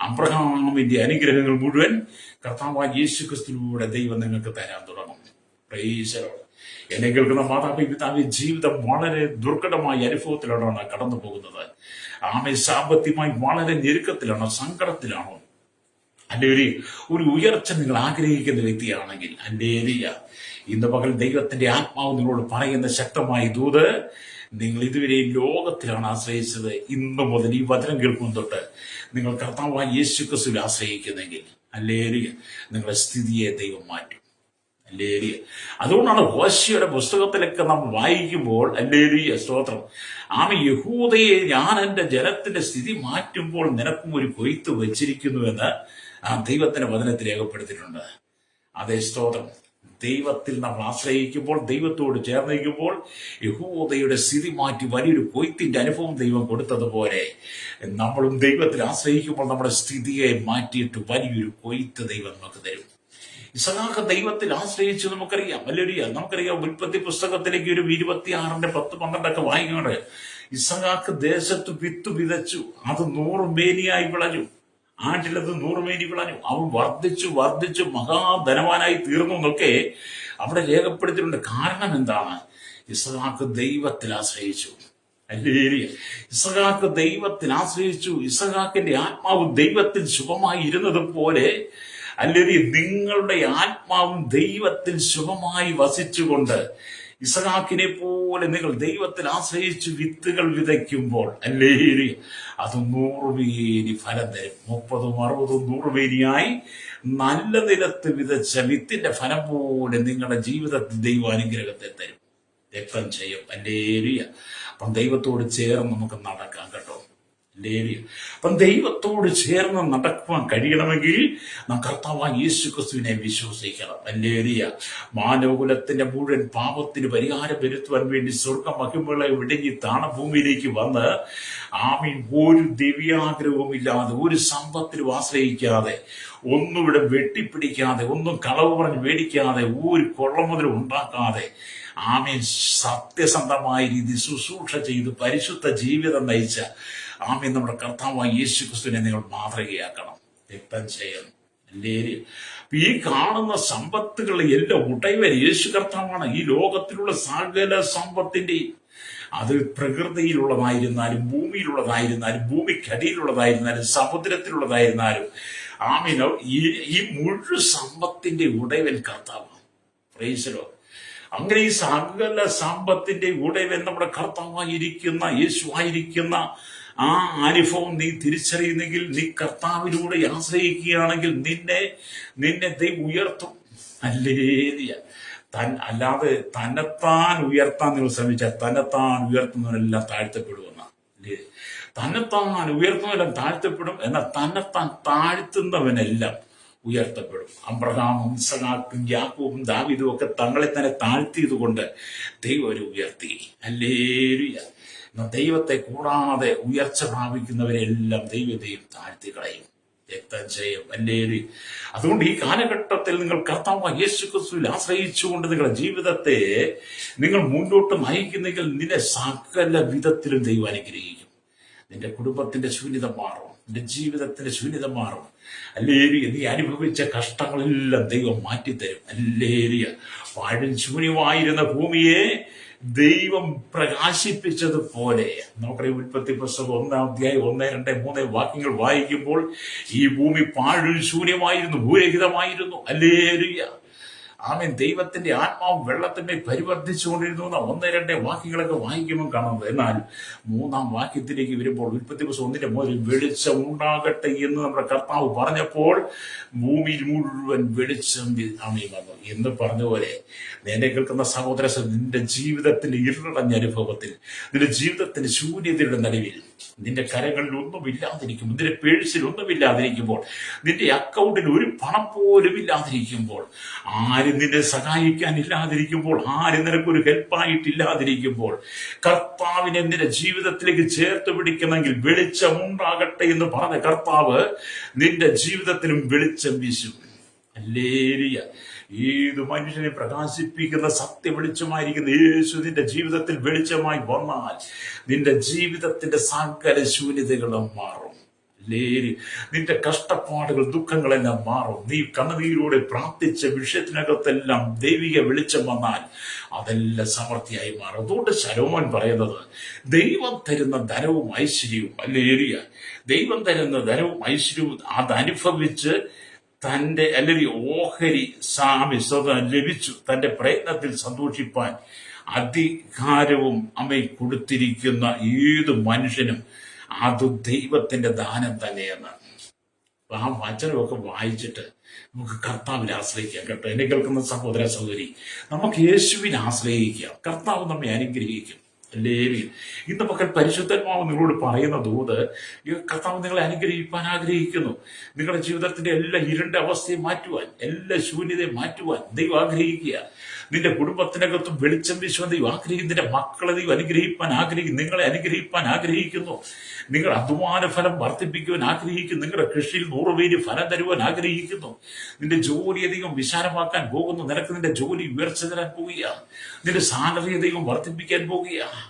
അബ്രഹാമിന്റെ അനുഗ്രഹങ്ങൾ മുഴുവൻ കർത്താവായ യേശു ക്രിസ്തുവിലൂടെ ദൈവം നിങ്ങൾക്ക് തരാൻ തുടങ്ങും. Price the Lord. എന്നെ കേൾക്കുന്ന മാതാപിതാവിന്റെ ജീവിതം വളരെ ദുർഘടമായ അനുഭവത്തിലാണോ കടന്നു പോകുന്നത്? ആമേ സാമ്പത്തികമായി വളരെ ഞെരുക്കത്തിലാണോ, സങ്കടത്തിലാണോ? അല്ലെ ഒരു ഉയർച്ച നിങ്ങൾ ആഗ്രഹിക്കുന്ന വ്യക്തിയാണെങ്കിൽ, ഹല്ലേലൂയ, ഇന്ന് പകൽ ദൈവത്തിന്റെ ആത്മാവ് നിങ്ങളോട് പറയുന്ന ശക്തമായ ദൂത്, നിങ്ങൾ ഇതുവരെ ലോകത്തിലാണ് ആശ്രയിച്ചത്. ഇന്നു മുതൽ ഈ വചനം കേൾക്കും തൊട്ട് നിങ്ങൾ കർത്താവായ യേശു ക്രിസ്തുവിൽ ആശ്രയിക്കുന്നെങ്കിൽ, ഹല്ലേലൂയ, നിങ്ങളുടെ സ്ഥിതിയെ ദൈവം മാറ്റും. ഹല്ലേലൂയ. അതുകൊണ്ടാണ് ഹോശേയുടെ പുസ്തകത്തിലൊക്കെ നാം വായിക്കുമ്പോൾ, ഹല്ലേലൂയ, സ്തോത്രം, യഹൂദയെ ഞാൻ എന്റെ ജനത്തിന്റെ സ്ഥിതി മാറ്റുമ്പോൾ നിനക്കും ഒരു കൊയ്ത്ത് വെച്ചിരിക്കുന്നുവെന്ന് ദൈവത്തിന്റെ വചനത്തിൽ രേഖപ്പെടുത്തിയിട്ടുണ്ട്. അതേ, സ്തോത്രം. ദൈവത്തിൽ നമ്മൾ ആശ്രയിക്കുമ്പോൾ, ദൈവത്തോട് ചേർന്നിരിക്കുമ്പോൾ യഹൂദയുടെ സ്ഥിതി മാറ്റി വലിയൊരു കൊയ്ത്തിന്റെ അനുഭവം ദൈവം കൊടുത്തതുപോലെ നമ്മളും ദൈവത്തിൽ ആശ്രയിക്കുമ്പോൾ നമ്മുടെ സ്ഥിതിയെ മാറ്റിയിട്ട് വലിയൊരു കൊയ്ത്ത് ദൈവം നമുക്ക് തരും. ഇസഹാക്ക് ദൈവത്തിൽ ആശ്രയിച്ച് നമുക്കറിയാം, ഹല്ലേലൂയ, നമുക്കറിയാം. ഉൽപ്പത്തി പുസ്തകത്തിലേക്ക് ഒരു 26:10-12 വായിക്കുന്നുണ്ട്. ഇസഹാക്ക് ദേശത്ത് വിത്ത് വിതച്ചു, അത് 100 മേനിയായി വിളഞ്ഞു. ആണ്ടിലത് 100 മേനി വിളഞ്ഞു. അവൻ വർദ്ധിച്ചു മഹാധനവാനായി തീർന്നു എന്നൊക്കെ അവിടെ രേഖപ്പെടുത്തിയിട്ടുണ്ട്. കാരണം എന്താണ്? ഇസഹാക്ക് ദൈവത്തിൽ ആശ്രയിച്ചു. ഹല്ലേലൂയ. ഇസഹാക്ക് ദൈവത്തിൽ ആശ്രയിച്ചു. ഇസഹാക്കിന്റെ ആത്മാവ് ദൈവത്തിൽ ശുഭമായി ഇരുന്നത് പോലെ, അല്ലെങ്കിൽ നിങ്ങളുടെ ആത്മാവും ദൈവത്തിൽ ശുഭമായി വസിച്ചുകൊണ്ട് ഇസഹാക്കിനെ പോലെ നിങ്ങൾ ദൈവത്തിൽ ആശ്രയിച്ച് വിത്തുകൾ വിതയ്ക്കുമ്പോൾ, ഹല്ലേലൂയ, അത് 100 മേനി ഫലം തരും. 30, 60, 100 മേനിയായി നല്ല നിലത്ത് വിതച്ച വിത്തിന്റെ ഫലം പോലെ നിങ്ങളുടെ ജീവിതത്തിൽ ദൈവാനുഗ്രഹത്തെ തരും. രക്തം ചെയ്യും. ഹല്ലേലൂയ. അപ്പം ദൈവത്തോട് ചേർന്ന് നമുക്ക് നടക്കാം കേട്ടോ. അപ്പം ദൈവത്തോട് ചേർന്ന് നടക്കുവാൻ കഴിയണമെങ്കിൽ നാം കർത്താവായ യേശു ക്രിസ്തുവിനെ വിശ്വസിക്കണം. ഹല്ലേലൂയ. മാനവകുലത്തിന്റെ മുഴുവൻ പാപത്തിന് പരിഹാരം വരുത്തുവാൻ വേണ്ടി സ്വർഗ മഹിമകളെ വിടങ്ങി താണഭൂമിയിലേക്ക് വന്ന് ഒരു ദിവ്യാഗ്രഹവും ഇല്ലാതെ, ഒരു സമ്പത്തിലും ആശ്രയിക്കാതെ, ഒന്നും ഇവിടെ വെട്ടിപ്പിടിക്കാതെ, ഒന്നും കളവ് പറഞ്ഞ് മേടിക്കാതെ, ഒരു കൊള്ളമുതലും ഉണ്ടാക്കാതെ സത്യസന്ധമായ രീതി ശുശ്രൂഷ ചെയ്ത് പരിശുദ്ധ ജീവിതം നയിച്ച നമ്മുടെ കർത്താവായ യേശു ക്രിസ്തുവിനെ നിങ്ങൾ മാതൃകയാക്കണം. രക്തം ചെയ്യണം. ഹല്ലേലൂയ. ഈ കാണുന്ന സമ്പത്തുകൾ എല്ലാം ഉടയവൻ യേശു കർത്താവാണ്. ഈ ലോകത്തിലുള്ള സകല സമ്പത്തിന്റെയും, അത് പ്രകൃതിയിലുള്ളതായിരുന്നാലും, ഭൂമിയിലുള്ളതായിരുന്നാലും, ഭൂമിക്കടിയിലുള്ളതായിരുന്നാലും, സമുദ്രത്തിലുള്ളതായിരുന്നാലും, ഈ മുഴുവൻ സമ്പത്തിന്റെ ഉടയവൻ കർത്താവാണ്. Price the Lord. അങ്ങനെ ഈ സകല സമ്പത്തിന്റെ ഉടയവൻ നമ്മുടെ കർത്താവായിരിക്കുന്ന യേശുവായിരിക്കുന്ന ആ അനുഭവം നീ തിരിച്ചറിയുന്നെങ്കിൽ, നീ കർത്താവിലൂടെ ആശ്രയിക്കുകയാണെങ്കിൽ നിന്നെ ദൈവം ഉയർത്തും. ഹല്ലേലൂയ. അല്ലാതെ തന്നെത്താൻ ഉയർത്താൻ നിങ്ങൾ ശ്രമിച്ചാൽ തന്നെത്താൻ ഉയർത്തുന്നവരെല്ലാം താഴ്ത്തപ്പെടുമെന്നാണ്. തന്നെത്താൻ ഉയർത്തുന്നവരെല്ലാം താഴ്ത്തപ്പെടും, എന്നാൽ തന്നെത്താൻ താഴ്ത്തുന്നവനെല്ലാം ഉയർത്തപ്പെടും. അബ്രഹാമും ഇസഹാക്കും യാക്കോബും ദാവീദും ഒക്കെ തങ്ങളെ തന്നെ താഴ്ത്തിയത് കൊണ്ട് ദൈവം അവരെ ഉയർത്തി. ഹല്ലേലൂയ. ദൈവത്തെ കൂടാതെ ഉയർച്ച പ്രാപിക്കുന്നവരെല്ലാം ദൈവത്തെയും താഴ്ത്തി കളയും. രക്തം ചെയ്യും അല്ലേരി. അതുകൊണ്ട് ഈ കാലഘട്ടത്തിൽ നിങ്ങൾ കർത്താവ് യേശു ക്രിസ്തുവിൽ ആശ്രയിച്ചുകൊണ്ട് നിങ്ങളുടെ ജീവിതത്തെ നിങ്ങൾ മുന്നോട്ട് നയിക്കുന്നെങ്കിൽ നിന്നെ സകല വിധത്തിലും ദൈവം അനുഗ്രഹിക്കും. നിന്റെ കുടുംബത്തിന്റെ ശൂന്യത മാറും, നിന്റെ ജീവിതത്തിന്റെ ശൂന്യത മാറും. അല്ലേരിയ, നീ അനുഭവിച്ച കഷ്ടങ്ങളെല്ലാം ദൈവം മാറ്റിത്തരും. അല്ലേരിയ, പാഴും ശൂന്യമായിരുന്ന ഭൂമിയെ ദൈവം പ്രകാശിപ്പിച്ചതുപോലെ നമുക്കറിയാം. ഉൽപ്പത്തി പുസ്തകം 1-ാം അധ്യായം 1, 2, 3 വാക്യങ്ങൾ വായിക്കുമ്പോൾ ഈ ഭൂമി പാഴും ശൂന്യമായിരുന്നു, ഭൂരഹിതമായിരുന്നു. അല്ലേലൂയ, ആമേൻ. ദൈവത്തിന്റെ ആത്മാവ് വെള്ളത്തിന്മേൽ പരിവർത്തിച്ചുകൊണ്ടിരുന്നു എന്ന 1, 2 വാക്യങ്ങളൊക്കെ വായിക്കുമ്പോൾ കാണുന്നത്. എന്നാൽ 3-ാം വാക്യത്തിലേക്ക് വരുമ്പോൾ ഉൽപ്പത്തി പുസ്തകം 1-ന്റെ വെളിച്ചം ഉണ്ടാകട്ടെ എന്ന് നമ്മുടെ കർത്താവ് പറഞ്ഞപ്പോൾ ഭൂമിയിൽ മുഴുവൻ വെളിച്ചം വന്നു എന്ന് പറഞ്ഞ പോലെ എന്നെ കേൾക്കുന്ന സഹോദര, നിന്റെ ജീവിതത്തിന്റെ ഇരുളടഞ്ഞ അനുഭവത്തിൽ, നിന്റെ ജീവിതത്തിന്റെ ശൂന്യതയുടെ നടുവിൽ, നിന്റെ കരങ്ങളിൽ ഒന്നുമില്ലാതിരിക്കുമ്പോൾ, നിന്റെ പേഴ്സിൽ ഒന്നുമില്ലാതിരിക്കുമ്പോൾ, നിന്റെ അക്കൗണ്ടിൽ ഒരു പണം പോലും ഇല്ലാതിരിക്കുമ്പോൾ, ആരും നിന്നെ സഹായിക്കാൻ ഇല്ലാതിരിക്കുമ്പോൾ, ആരും നിനക്കൊരു ഹെൽപ്പായിട്ടില്ലാതിരിക്കുമ്പോൾ, കർത്താവിനെ നിന്റെ ജീവിതത്തിലേക്ക് ചേർത്ത് പിടിക്കണമെങ്കിൽ വെളിച്ചം ഉണ്ടാകട്ടെ എന്ന് പറഞ്ഞ കർത്താവ് നിന്റെ ജീവിതത്തിലും വെളിച്ചം വീശും. ഹല്ലേലൂയ. ഏത് മനുഷ്യനെ പ്രകാശിപ്പിക്കുന്ന സത്യ വെളിച്ചമായിരിക്കുന്ന യേശു നിന്റെ ജീവിതത്തിൽ വെളിച്ചമായി വന്നാൽ നിന്റെ ജീവിതത്തിന്റെ സകല ശൂന്യതകളും മാറും. നിന്റെ കഷ്ടപ്പാടുകൾ, ദുഃഖങ്ങളെല്ലാം മാറും. നീ കണ്ണുനീരോടെ പ്രാർത്ഥിച്ച വിഷയത്തിനകത്തെല്ലാം ദൈവിക വെളിച്ചം വന്നാൽ അതെല്ലാം സമൃദ്ധിയായി മാറും. അതുകൊണ്ട് ശലോമോൻ പറയുന്നത്, ദൈവം തരുന്ന ധനവും ഐശ്വര്യവും, അല്ലേലിയ, ദൈവം തരുന്ന ധനവും ഐശ്വര്യവും അതനുഭവിച്ച് തന്റെ അല്ലെങ്കിൽ ഓഹരി ലഭിച്ചു തന്റെ പ്രയത്നത്തിൽ സന്തോഷിപ്പാൻ അധികാരവും അമ്മ കൊടുത്തിരിക്കുന്ന ഏത് മനുഷ്യനും അത് ദൈവത്തിന്റെ ദാനം തന്നെയെന്ന്. ആ വചനമൊക്കെ വായിച്ചിട്ട് നമുക്ക് കർത്താവിനെ ആശ്രയിക്കാം കേട്ടോ. എന്നെ കേൾക്കുന്ന സഹോദര സഹോദരി, നമുക്ക് യേശുവിനെ ആശ്രയിക്കാം. കർത്താവ് നമ്മെ അനുഗ്രഹിക്കും. ലേവിയിൽ ഇന്ന് മക്കൾ പരിശുദ്ധന്മാവ് നിങ്ങളോട് പറയുന്ന ദൂത്, ഈ കർത്താവ് നിങ്ങളെ അനുഗ്രഹിക്കാൻ ആഗ്രഹിക്കുന്നു. നിങ്ങളുടെ ജീവിതത്തിന്റെ എല്ലാ ഇരുണ്ട അവസ്ഥയും മാറ്റുവാൻ, എല്ലാ ശൂന്യതയും മാറ്റുവാൻ ദൈവം ആഗ്രഹിക്കുക. നിന്റെ കുടുംബത്തിനകത്തും വെളിച്ചം വീശുവാൻ ദൈവം ആഗ്രഹിക്കും. നിന്റെ മക്കളെ ദൈവം അനുഗ്രഹിക്കാൻ ആഗ്രഹിക്കും. നിങ്ങളെ അനുഗ്രഹിക്കാൻ ആഗ്രഹിക്കുന്നു. നിങ്ങൾ അധ്വാന ഫലം വർദ്ധിപ്പിക്കുവാൻ ആഗ്രഹിക്കുന്നു. നിങ്ങളുടെ കൃഷിയിൽ 100 പേര് ഫലം തരുവാൻ ആഗ്രഹിക്കുന്നു. നിന്റെ ജോലി അധികം വിശാലമാക്കാൻ പോകുന്നു. നിനക്ക് നിന്റെ ജോലി ഉയർച്ച തരാൻ പോവുകയാണ്. നിന്റെ സാലറി അധികം വർദ്ധിപ്പിക്കാൻ പോവുകയാണ്.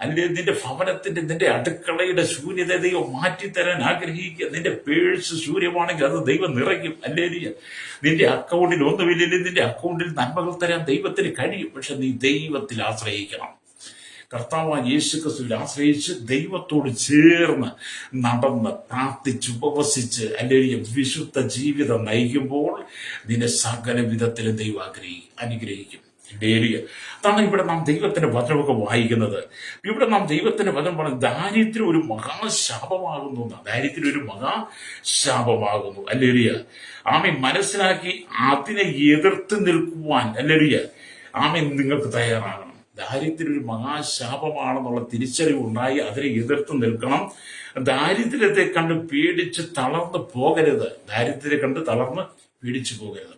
അല്ലെങ്കിൽ നിന്റെ ഭവനത്തിന്റെ, നിന്റെ അടുക്കളയുടെ ശൂന്യത ദൈവം മാറ്റിത്തരാൻ ആഗ്രഹിക്കുക. നിന്റെ പേഴ്സ് ശൂന്യമാണെങ്കിൽ അത് ദൈവം നിറയ്ക്കും. അല്ലേലിയ, നിന്റെ അക്കൗണ്ടിൽ ഒന്നുമില്ലെങ്കിൽ നിന്റെ അക്കൗണ്ടിൽ നന്മകൾ തരാൻ ദൈവത്തിന് കഴിയും. പക്ഷെ നീ ദൈവത്തിൽ ആശ്രയിക്കണം. കർത്താവ് യേശു ക്രിസ്തുവിൽ ആശ്രയിച്ച് ദൈവത്തോട് ചേർന്ന് നടന്ന് പ്രാർത്ഥിച്ച് ഉപവസിച്ച് അല്ലെങ്കിൽ വിശുദ്ധ ജീവിതം നയിക്കുമ്പോൾ നിന്നെ സകല വിധത്തിലും ദൈവം അനുഗ്രഹിക്കും. അതാണ് ഇവിടെ നാം ദൈവത്തിന്റെ വചനമൊക്കെ വായിക്കുന്നത്. ഇവിടെ നാം ദൈവത്തിന്റെ വചനം പറഞ്ഞ ദാരിദ്ര്യം ഒരു മഹാശാപമാകുന്നു. ദാരിദ്ര്യം ഒരു മഹാശാപമാകുന്നു. അല്ലേലിയ, ആമേ മനസ്സിലാക്കി അതിനെ എതിർത്ത് നിൽക്കുവാൻ, അല്ലേലിയ, ആമേ നിങ്ങൾക്ക് തയ്യാറാകണം. ദാരിദ്ര്യം ഒരു മഹാശാപമാണെന്നുള്ള തിരിച്ചറിവുണ്ടായി അതിനെ എതിർത്ത് നിൽക്കണം. ദാരിദ്ര്യത്തെ കണ്ട് പേടിച്ച് തളർന്ന് പോകരുത്. ദാരിദ്ര്യത്തെ കണ്ട് തളർന്ന് പേടിച്ചു പോകരുത്.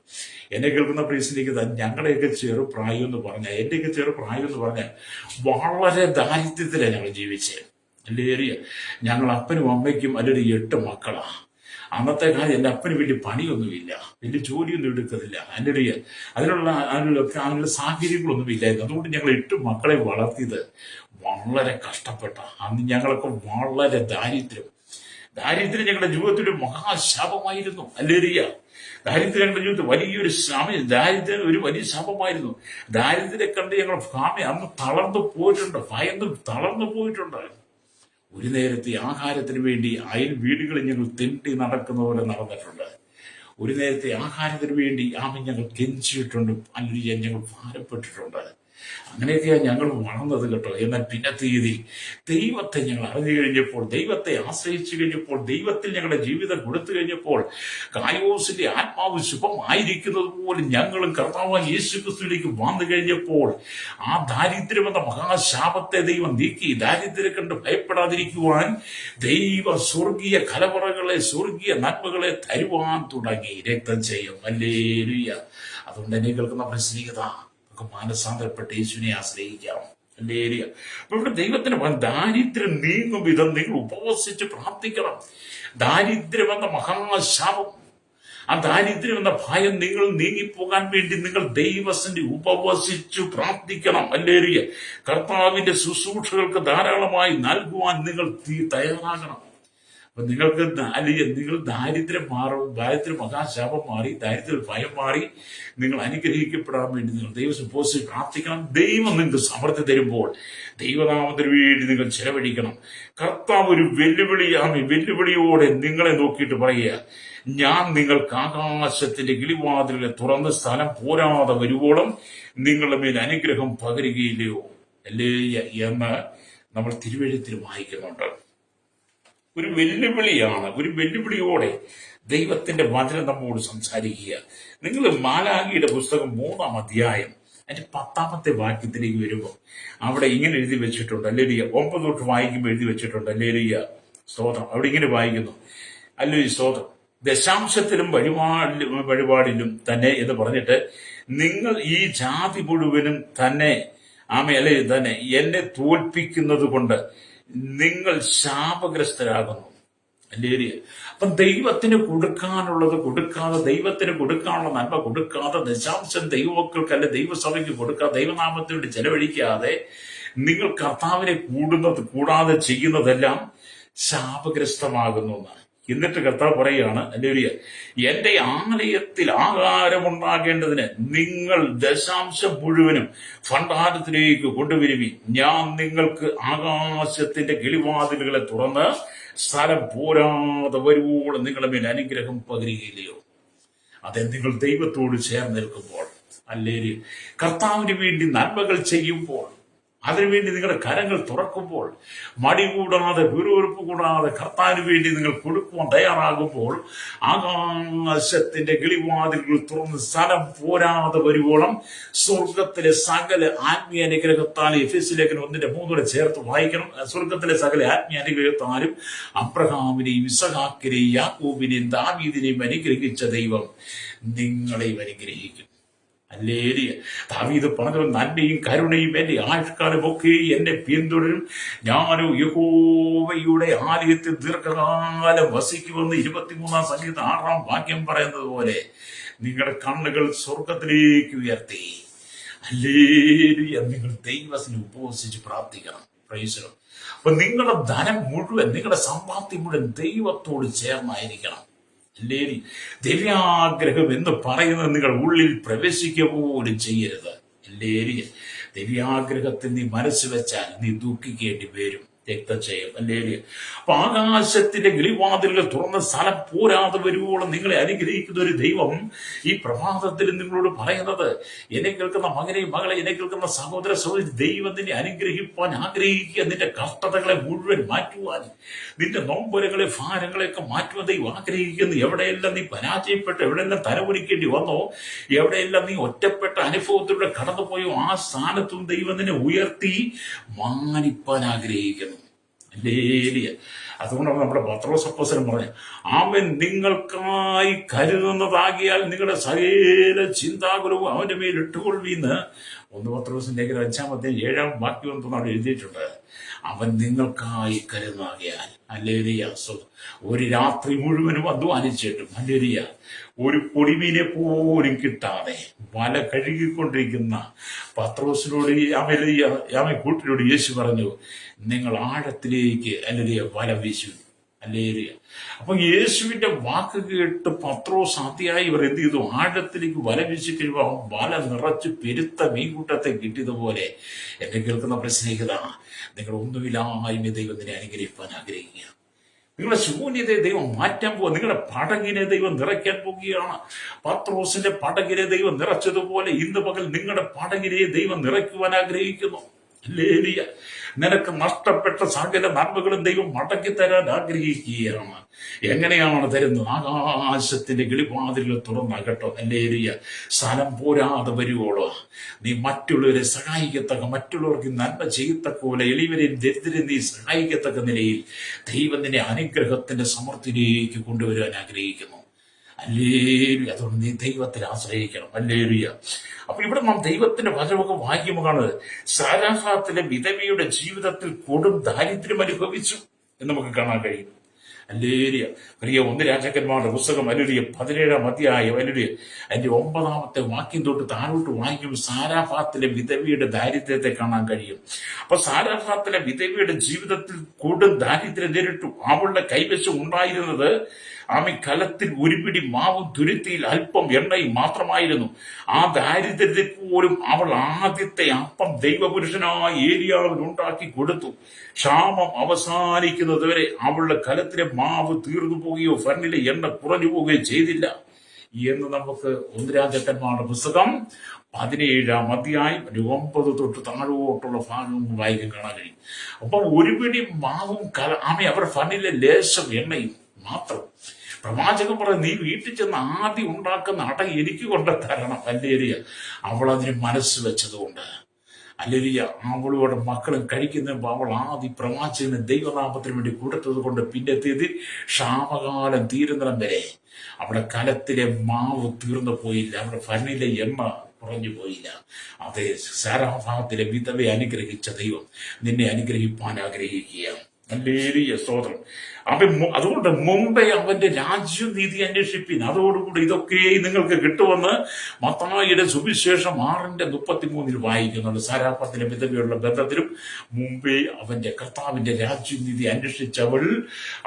എന്നെ കേൾക്കുന്ന പ്രീസിലേക്ക് ഞങ്ങളുടെയൊക്കെ ചെറുപ്രായം എന്ന് പറഞ്ഞാൽ, എന്റെയൊക്കെ ചെറുപ്രായം എന്ന് പറഞ്ഞാൽ വളരെ ദാരിദ്ര്യത്തിലാണ് ഞങ്ങൾ ജീവിച്ചത്. അല്ലേറിയ, ഞങ്ങൾ അപ്പനും അമ്മയ്ക്കും അല്ലെങ്കിൽ 8 മക്കളാ. അന്നത്തെ കാലം എൻ്റെ അപ്പന് വലിയ പണിയൊന്നുമില്ല, വലിയ ജോലിയൊന്നും എടുക്കുന്നില്ല. അതിനുള്ള സാഹചര്യങ്ങളൊന്നും ഇല്ലായിരുന്നു. അതുകൊണ്ട് ഞങ്ങൾ 8 മക്കളെ വളർത്തിയത് വളരെ കഷ്ടപ്പെട്ട. അന്ന് ഞങ്ങളൊക്കെ വളരെ ദാരിദ്ര്യം ഞങ്ങളുടെ ജീവിതത്തിൽ ഒരു മഹാശാപമായിരുന്നു. അല്ലേറിയ, ദാരിദ്ര്യം ഞങ്ങളുടെ ജീവിതത്തിൽ വലിയൊരു ദാരിദ്ര്യം ഒരു വലിയ ശാപമായിരുന്നു. ദാരിദ്ര്യത്തെ കണ്ട് ഞങ്ങൾ അന്ന് തളർന്നു പോയിട്ടുണ്ട്, ഭയന്ന് തളർന്നു പോയിട്ടുണ്ട്. ഒരു നേരത്തെ ആഹാരത്തിന് വേണ്ടി അയൽ വീടുകളിൽ ഞങ്ങൾ തെണ്ടി നടക്കുന്ന പോലെ നടന്നിട്ടുണ്ട്. ഒരു നേരത്തെ ആഹാരത്തിന് വേണ്ടി ഞങ്ങൾ കെഞ്ചിയിട്ടുണ്ട്, അല്ലെങ്കിൽ ഞങ്ങൾ ഭാരപ്പെട്ടിട്ടുണ്ട്. അങ്ങനെയൊക്കെയാണ് ഞങ്ങൾ വളർന്നത് കേട്ടോ. എന്നാൽ പിന്നത്തെ രീതിയിൽ ദൈവത്തെ ഞങ്ങൾ അറിഞ്ഞു കഴിഞ്ഞപ്പോൾ, ദൈവത്തെ ആശ്രയിച്ചു കഴിഞ്ഞപ്പോൾ, ദൈവത്തിൽ ഞങ്ങളുടെ ജീവിതം കൊടുത്തു കഴിഞ്ഞപ്പോൾ, കായോസിന്റെ ആത്മാവ് ശുഭമായിരിക്കുന്നത് പോലെ ഞങ്ങളും കർത്താവായ യേശു ക്രിസ്തുവിലേക്ക് വന്നു കഴിഞ്ഞപ്പോൾ ആ ദാരിദ്ര്യമെന്ന മഹാശാപത്തെ ദൈവം നീക്കി. ദാരിദ്ര്യം കണ്ട് ഭയപ്പെടാതിരിക്കുവാൻ ദൈവ സ്വർഗീയ കലവറകളെ, സ്വർഗീയ നന്മകളെ തരുവാൻ തുടങ്ങി. രക്തം ചെയ്യും. ഹല്ലേലൂയ. അതുകൊണ്ട് എന്നെ കേൾക്കുന്ന പ്രശ്നീകത മാനസാന്തരപ്പെട്ട് യേശുവിനെ ആശ്രയിക്കാം. ഏരിയ. അപ്പൊ ഇവിടെ ദൈവത്തിന് ദാരിദ്ര്യം നീങ്ങും വിധം നിങ്ങൾ ഉപവസിച്ച് പ്രാർത്ഥിക്കണം. ദാരിദ്ര്യം എന്ന മഹാശാപം, ആ ദാരിദ്ര്യം എന്ന ഭയം നിങ്ങൾ നീങ്ങിപ്പോകാൻ വേണ്ടി നിങ്ങൾ ദൈവസന്നിധി ഉപവസിച്ചു പ്രാർത്ഥിക്കണം. അല്ലേരിയ. കർത്താവിന്റെ ശുശ്രൂഷകൾക്ക് ധാരാളമായി നൽകുവാൻ നിങ്ങൾ തയ്യാറാകണം. അപ്പൊ നിങ്ങൾക്ക് അല്ലെങ്കിൽ നിങ്ങൾ ദാരിദ്ര്യം മാറും, ദാരിദ്ര്യ മഹാശാപം മാറി, ദാരിദ്ര്യ ഭയം മാറി നിങ്ങൾ അനുഗ്രഹിക്കപ്പെടാൻ വേണ്ടി നിങ്ങൾ ദൈവം ഉപവസിച്ച് പ്രാർത്ഥിക്കണം. ദൈവം നിങ്ങൾക്ക് സമൃദ്ധി തരുമ്പോൾ ദൈവനാമത്തിന് വേണ്ടി നിങ്ങൾ ചെലവഴിക്കണം. കർത്താവ് ഒരു വെല്ലുവിളിയോടെ നിങ്ങളെ നോക്കിയിട്ട് പറയുക, ഞാൻ നിങ്ങൾക്ക് ആകാശത്തിന്റെ കിളിവാതിലുകളെ തുറന്ന് സ്ഥലം പോരാതെ വരുവോളം നിങ്ങളുടെ മേൽ അനുഗ്രഹം പകരുകയില്ലയോ അല്ലേ എന്ന് നമ്മൾ തിരുവെഴുത്തിൽ വായിക്കുന്നുണ്ട്. ഒരു വെല്ലുവിളിയാണ്. ഒരു വെല്ലുവിളിയോടെ ദൈവത്തിന്റെ വചനം നമ്മോട് സംസാരിക്കുക. നിങ്ങൾ മാലാഖിയുടെ പുസ്തകം 3-ാം അധ്യായം അതിന്റെ 10-ാമത്തെ വാക്യത്തിലേക്ക് വരുമ്പോൾ അവിടെ ഇങ്ങനെ എഴുതി വെച്ചിട്ടുണ്ട്. അല്ലേലിയ. 9 തൊട്ട് വായിക്കുമ്പോൾ എഴുതി വെച്ചിട്ടുണ്ട്. അല്ലേലിയ. സ്തോത്രം. അവിടെ ഇങ്ങനെ വായിക്കുന്നു. അല്ലേലിയ. സ്തോത്രം. ദശാംശത്തിലും വഴിപാടിലും തന്നെ എന്ന് പറഞ്ഞിട്ട് നിങ്ങൾ ഈ ജാതി മുഴുവനും തന്നെ അല്ലെ തന്നെ എന്നെ തോൽപ്പിക്കുന്നത് കൊണ്ട് നിങ്ങൾ ശാപഗ്രസ്തരാകുന്നു. അല്ലേരിയ. അപ്പം ദൈവത്തിന് കൊടുക്കാനുള്ളത് കൊടുക്കാതെ, ദൈവത്തിന് കൊടുക്കാനുള്ള നന്മ കൊടുക്കാതെ, ദശാംശം ദൈവമക്കൾക്ക് അല്ലെ ദൈവസഭയ്ക്ക് കൊടുക്കാതെ, ദൈവനാമത്തിന് വേണ്ടി ചെലവഴിക്കാതെ നിങ്ങൾ കർത്താവിനെ കൂടാതെ ചെയ്യുന്നതെല്ലാം ശാപഗ്രസ്തമാകുന്നു എന്നാണ്. എന്നിട്ട് കർത്താവ് പറയുകയാണ്, അല്ലേരിയ, എന്റെ ആലയത്തിൽ ആഹാരമുണ്ടാകേണ്ടതിന് നിങ്ങൾ ദശാംശം മുഴുവനും ഭണ്ഡാരത്തിലേക്ക് കൊണ്ടുവരുവി. ഞാൻ നിങ്ങൾക്ക് ആകാശത്തിന്റെ കിളിവാതിലുകളെ തുറന്ന് സ്ഥലം പോരാതെ വരുവോളം നിങ്ങളുടെ മേൽ അനുഗ്രഹം പകരുകയില്ലയോ? അതെ, നിങ്ങൾ ദൈവത്തോട് ചേർന്ന് നിൽക്കുമ്പോൾ, അല്ലേരിയ, കർത്താവിന് വേണ്ടി നന്മകൾ ചെയ്യുമ്പോൾ, അതിനുവേണ്ടി നിങ്ങളുടെ കരങ്ങൾ തുറക്കുമ്പോൾ, മടി കൂടാതെ വിറുവിറുപ്പ് കൂടാതെ കർത്താവിന് വേണ്ടി നിങ്ങൾ കൊടുക്കുവാൻ തയ്യാറാകുമ്പോൾ, ആകാശത്തിന്റെ കിളിവാതിലുകൾ തുറന്ന് സ്ഥലം പോരാതെ വരുവോളം സ്വർഗത്തിലെ സകല ആത്മീയ അനുഗ്രഹത്താലും, എഫെസ്യ ലേഖനം 1:3 ചേർത്ത് വായിക്കണം. സ്വർഗത്തിലെ സകല ആത്മീയ അനുഗ്രഹത്താലും അബ്രഹാമിനെയും ഇസഹാക്കിനെയും യാക്കോബിനെയും ദാവീദിനെയും അനുഗ്രഹിച്ച ദൈവം നിങ്ങളെയും അനുഗ്രഹിക്കും. അല്ലേരിയ. ദാവീദ് പറഞ്ഞ നന്മയും കരുണയും എന്റെ ആയുഷ്കാലമൊക്കെ എന്നെ പിന്തുടരും, ഞാനോ യഹോവയുടെ ആലയത്തിൽ ദീർഘകാലം വസിക്കുമെന്ന് 23-ാം സങ്കീർത്തനം 6-ാം വാക്യം പറയുന്നത് പോലെ നിങ്ങളുടെ കണ്ണുകൾ സ്വർഗത്തിലേക്ക് ഉയർത്തി, അല്ലേരിയ, നിങ്ങൾ ദൈവത്തിന് ഉപവസിച്ച് പ്രാർത്ഥിക്കണം. പ്രൈസ്. അപ്പൊ നിങ്ങളുടെ ധനം മുഴുവൻ, നിങ്ങളുടെ സമ്പാദ്യം മുഴുവൻ ദൈവത്തോട് ചേർന്നായിരിക്കണം. അല്ലേരി. ദിവ്യാഗ്രഹം എന്ന് പറയുന്നത് നിങ്ങൾ ഉള്ളിൽ പ്രവേശിക്കുക പോലും ചെയ്യരുത്. അല്ലേരി. ദിവ്യാഗ്രഹത്തിൽ നീ മനസ്സ് വെച്ചാൽ നീ ദുഃഖിക്കേണ്ടി വരും. രക്തക്ഷയം. അല്ലേരി. അപ്പൊ ആകാശത്തിന്റെ കിളിവാതിലുകൾ തുറന്ന സ്ഥലം പോരാതെ വരുവോളം നിങ്ങളെ അനുഗ്രഹിക്കുന്ന ഒരു ദൈവം ഈ പ്രഭാതത്തിൽ നിങ്ങളോട് പറയുന്നത്, എന്നെ കേൾക്കുന്ന മകനെയും മകളെ, എന്നെ കേൾക്കുന്ന സഹോദര സഹോദരി, ദൈവം നിന്നെ അനുഗ്രഹിപ്പാൻ ആഗ്രഹിക്കുക. നിന്റെ കഷ്ടതകളെ മുഴുവൻ മാറ്റുവാൻ, നിന്റെ നോമ്പരങ്ങളെ ഭാരങ്ങളെയൊക്കെ മാറ്റുവാൻ ദൈവം ആഗ്രഹിക്കുന്നു. എവിടെയെല്ലാം നീ പരാജയപ്പെട്ട്, എവിടെയെല്ലാം തലകുനിക്കേണ്ടി വന്നോ, എവിടെയെല്ലാം നീ ഒറ്റപ്പെട്ട അനുഭവത്തിലൂടെ കടന്നുപോയോ, ആ സ്ഥാനത്തും ദൈവം നിന്നെ ഉയർത്തി മാനിപ്പാൻ ആഗ്രഹിക്കുന്നു. അല്ലേലിയ. അതുകൊണ്ടാണ് നമ്മുടെ പത്രോസ് അപ്പോസ്തലൻ പറഞ്ഞു, അവൻ നിങ്ങൾക്കായി കരുതുന്നതാകിയാൽ നിങ്ങളുടെ സകല ചിന്താകുലവും അവന്റെ മേൽ ഇട്ടുകൊള്ളുവീന്ന് 1 പത്രോസിന്റെ ലേഖനം 5-ാം വാക്യം അവിടെ എഴുതിയിട്ടുണ്ട്. അവൻ നിങ്ങൾക്കായി കരുതുന്നതാകിയാൽ. അല്ലേലിയ. ഒരു രാത്രി മുഴുവനും അധ്വാനിച്ചിട്ടും, അല്ലേലിയ, ഒരു പൊടിമീനെ പോലും കിട്ടാതെ വല കഴുകിക്കൊണ്ടിരിക്കുന്ന പത്രോസിനോട്, കൂട്ടിനോട് യേശു പറഞ്ഞു, നിങ്ങൾ ആഴത്തിലേക്ക് അല്ലേലിയ വല വീശു. അല്ലേലിയ. അപ്പൊ യേശുവിന്റെ വാക്ക് കേട്ട് പത്രോസ് ആദ്യമായി ഇവർ എന്ത് ചെയ്തു? ആഴത്തിലേക്ക് വല വീശി കഴിയുമ്പോൾ വല നിറച്ച് പെരുത്ത മീൻകൂട്ടത്തെ കിട്ടിയതുപോലെ എന്നെ കേൾക്കുന്ന പ്രശ്നേഹിത, നിങ്ങൾ ഒന്നുമില്ലായ്മ ദൈവത്തിനെ അനുഗ്രഹിക്കാൻ ആഗ്രഹിക്കുക. നിങ്ങളുടെ ശൂന്യതയെ ദൈവം മാറ്റാൻ പോകുക. നിങ്ങളുടെ പടകിനെ ദൈവം നിറയ്ക്കാൻ പോകുകയാണ്. പത്രോസിന്റെ പടകിനെ ദൈവം നിറച്ചതുപോലെ ഇന്ന് പകൽ നിങ്ങളുടെ പടകിനെ ദൈവം നിറയ്ക്കുവാൻ ആഗ്രഹിക്കുന്നു. അല്ലേലിയ. നിനക്ക് നഷ്ടപ്പെട്ട സകല നന്മകളും ദൈവം മടക്കി തരാൻ ആഗ്രഹിക്കുകയാണ്. എങ്ങനെയാണ് തരുന്നത്? ആകാശത്തിന്റെ കിളിവാതിലുകൾ തുറന്നാകട്ടോ. അല്ലേലിയ. സ്ഥലം പോരാതെ വരുവോളോ നീ മറ്റുള്ളവരെ സഹായിക്കത്തക്ക, മറ്റുള്ളവർക്ക് നന്മ ചെയ്യത്തക്ക പോലെ, എളിവരെയും ദരിദ്രരെയും നീ സഹായിക്കത്തക്ക നിലയിൽ ദൈവം നിന്നെ അനുഗ്രഹത്തിന്റെ സമൃദ്ധിയിലേക്ക് കൊണ്ടുവരാൻ ആഗ്രഹിക്കുന്നു. ഹല്ലേലൂയ. അതുകൊണ്ട് നീ ദൈവത്തിൽ ആശ്രയിക്കണം. ഹല്ലേലൂയ. അപ്പൊ ഇവിടെ നാം ദൈവത്തിന്റെ വചനമൊക്കെ വായിക്കുമ്പോൾ കാണുന്നത് സാരാഫാത്തിലെ വിധവയുടെ ജീവിതത്തിൽ കൊടും ദാരിദ്ര്യം അനുഭവിച്ചു എന്ന് നമുക്ക് കാണാൻ കഴിയും. ഹല്ലേലൂയ. പ്രിയ 1 രാജാക്കന്മാരുടെ പുസ്തകം ഹല്ലേലൂയ 17-ാം അധ്യായം ഹല്ലേലൂയ അതിന്റെ 9-ാമത്തെ വാക്യം തൊട്ട് താഴോട്ട് വായിക്കുമ്പോൾ സാരാഫാത്തിലെ വിധവയുടെ ദാരിദ്ര്യത്തെ കാണാൻ കഴിയും. അപ്പൊ സാരാഫാത്തിലെ വിധവയുടെ ജീവിതത്തിൽ കൊടും ദാരിദ്ര്യം നേരിട്ടു. അവളുടെ കൈവശം ഉണ്ടായിരുന്നത് കലത്തിൽ ഒരു പിടി മാവും തുരുത്തിയിൽ അല്പം എണ്ണയും മാത്രമായിരുന്നു. ആ ദാരിദ്ര്യത്തിൽ പോലും അവൾ ആദ്യത്തെ അപ്പം ദൈവപുരുഷനായ ഏലിയാവിൽ ഉണ്ടാക്കി കൊടുത്തു. ക്ഷാമം അവസാനിക്കുന്നത് വരെ അവളുടെ കലത്തിലെ മാവ് തീർന്നു പോവുകയോ ഫർണിലെ എണ്ണ കുറഞ്ഞു പോവുകയോ ചെയ്തില്ല എന്ന് നമുക്ക് 1 രാജാക്കന്മാരുടെ പുസ്തകം 17-ാം അധ്യായം 9 തൊട്ട് താഴോട്ടുള്ള ഭാഗം വായിക്കാൻ കാണാൻ കഴിയും. അപ്പൊ ഒരു പിടി മാവും അവർ ഫർണിലെ ലേശം എണ്ണയും മാത്രം. പ്രവാചകൻ പറഞ്ഞു, നീ വീട്ടിൽ ചെന്ന് ആദ്യം ഉണ്ടാക്കുന്ന അട എനിക്ക് കൊണ്ട് തരണം. ഹല്ലേലൂയ. അവൾ അതിന് മനസ്സ് വെച്ചതുകൊണ്ട് ഹല്ലേലൂയ അവളോട് മക്കളും കഴിക്കുന്ന അവൾ ആദ്യം പ്രവാചകന് ദൈവനാമത്തിന് വേണ്ടി കൊടുത്തത് കൊണ്ട് പിന്നത്തേതിൽ ക്ഷാമകാലം തീരുന്നിടം വരെ അവിടെ കലത്തിലെ മാവ് തീർന്നു പോയില്ല, അവിടെ ഫർണിലെ എണ്ണ കുറഞ്ഞു പോയില്ല. അതേ സാരാഭാഗത്തിലെ വിധവയെ അനുഗ്രഹിച്ച ദൈവം നിന്നെ അനുഗ്രഹിപ്പാൻ ആഗ്രഹിക്കുക. ഹല്ലേലൂയ. സ്തോത്രം. അതുകൊണ്ട് മുമ്പേ അവന്റെ രാജ്യം നീതി അന്വേഷിപ്പിൻ, അതോടുകൂടി ഇതൊക്കെ നിങ്ങൾക്ക് കിട്ടുമെന്ന് മത്തായിയുടെ സുവിശേഷം 6:33 വായിക്കുന്നുണ്ട്. സാരാഫത്തിലെ വിധവയുള്ള ബന്ധത്തിലും മുമ്പേ അവന്റെ കർത്താവിന്റെ രാജ്യം നീതി അന്വേഷിച്ചവൾ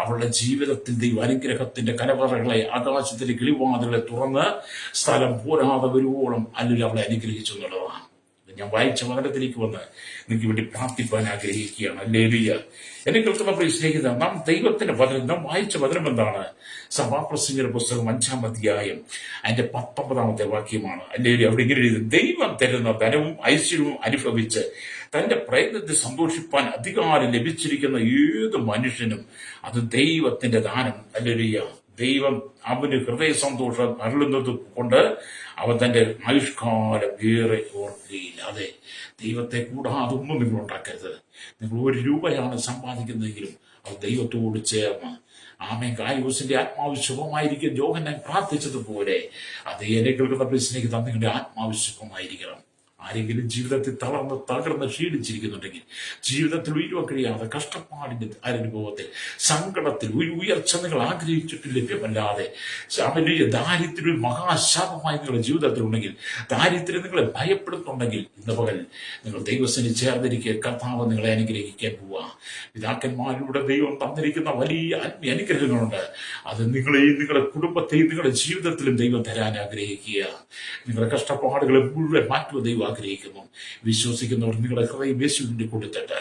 അവളുടെ ജീവിതത്തിൽ ദൈവ അനുഗ്രഹത്തിന്റെ കലവറകളെ ആകാശത്തിലെ കിളിവാതികളെ തുറന്ന് സ്ഥലം പോരാതെ വരുവോളം അല്ലെങ്കിൽ അവളെ അനുഗ്രഹിച്ചു എന്നുള്ളതാണ്. ഞാൻ വായിച്ച വചനത്തിലേക്ക് വന്ന് നിങ്ങൾക്ക് വേണ്ടി പ്രാർത്ഥിപ്പാൻ ആഗ്രഹിക്കുകയാണ്. ഹല്ലേലൂയ. എന്നെ കേൾക്കുന്ന പ്രിയ സ്നേഹിത, നാം ദൈവത്തിന്റെ വചനം, നാം വായിച്ച വചനം എന്താണ്? സഭാപ്രസംഗിയുടെ പുസ്തകം 5-ാം അധ്യായം അതിന്റെ 19-ാമത്തെ വാക്യമാണ്. ഹല്ലേലൂയ. അവിടെ ഇങ്ങനെ എഴുതി, ദൈവം തരുന്ന ധനവും ഐശ്വര്യവും അനുഭവിച്ച് തന്റെ പ്രയത്നത്തിൽ സന്തോഷിപ്പാൻ അധികാരം ലഭിച്ചിരിക്കുന്ന ഏത് മനുഷ്യനും അത് ദൈവത്തിന്റെ ദാനം. ഹല്ലേലൂയ. ദൈവം അവന് ഹൃദയ സന്തോഷം അരുളുന്നത് കൊണ്ട് അവൻ തന്റെ ആയുഷ്കാലം ഏറെ ഓർക്കുകയില്ല. അതെ, ദൈവത്തെ കൂടാതെ ഒന്നും നിങ്ങൾ ഉണ്ടാക്കരുത്. നിങ്ങൾ 1 രൂപയാണ് സമ്പാദിക്കുന്നതെങ്കിലും അത് ദൈവത്തോട് ചേർന്ന് ഗായൂസിന്റെ ആത്മാവ് ശുഭമായിരിക്കും. യോഹന്നാൻ പ്രാർത്ഥിച്ചതുപോലെ അത് എന്നെ കേൾക്കുന്ന സ്നേഹിത, നിങ്ങളുടെ ആത്മാവ് ശുഭമായിരിക്കണം. ആരെങ്കിലും ജീവിതത്തിൽ തകർന്ന് ക്ഷീണിച്ചിരിക്കുന്നുണ്ടെങ്കിൽ, ജീവിതത്തിൽ ഉയരുവാൻ കഴിയാതെ കഷ്ടപ്പാടിന്റെ അനുഭവത്തിൽ സങ്കടത്തിൽ ഒരു ഉയർച്ച നിങ്ങൾ ആഗ്രഹിച്ചിട്ട് ലഭ്യമല്ലാതെ ദാരിദ്ര്യം ഒരു മഹാശാപമായി നിങ്ങളുടെ ജീവിതത്തിലുണ്ടെങ്കിൽ, ദാരിദ്ര്യം നിങ്ങളെ ഭയപ്പെടുന്നുണ്ടെങ്കിൽ, ഇന്ന് പകൽ നിങ്ങൾ ദൈവത്തിന് ചേർന്നിരിക്കുക. കർത്താവ് നിങ്ങളെ അനുഗ്രഹിക്കാൻ പോവുക. പിതാക്കന്മാരുടെ ദൈവം തന്നിരിക്കുന്ന വലിയ ആത്മീയ അനുഗ്രഹങ്ങളുണ്ട്. അത് നിങ്ങളെയും നിങ്ങളുടെ കുടുംബത്തെയും നിങ്ങളുടെ ജീവിതത്തിലും ദൈവം തരാൻ ആഗ്രഹിക്കുക. നിങ്ങളുടെ കഷ്ടപ്പാടുകളെ മുഴുവൻ മാറ്റുക ദൈവം ആഗ്രഹിക്കുന്നു. വിശ്വസിക്കുന്നവർ നിങ്ങളുടെ ഹൃദയം യേശുവിന്റെ കൊടുത്തിട്ട്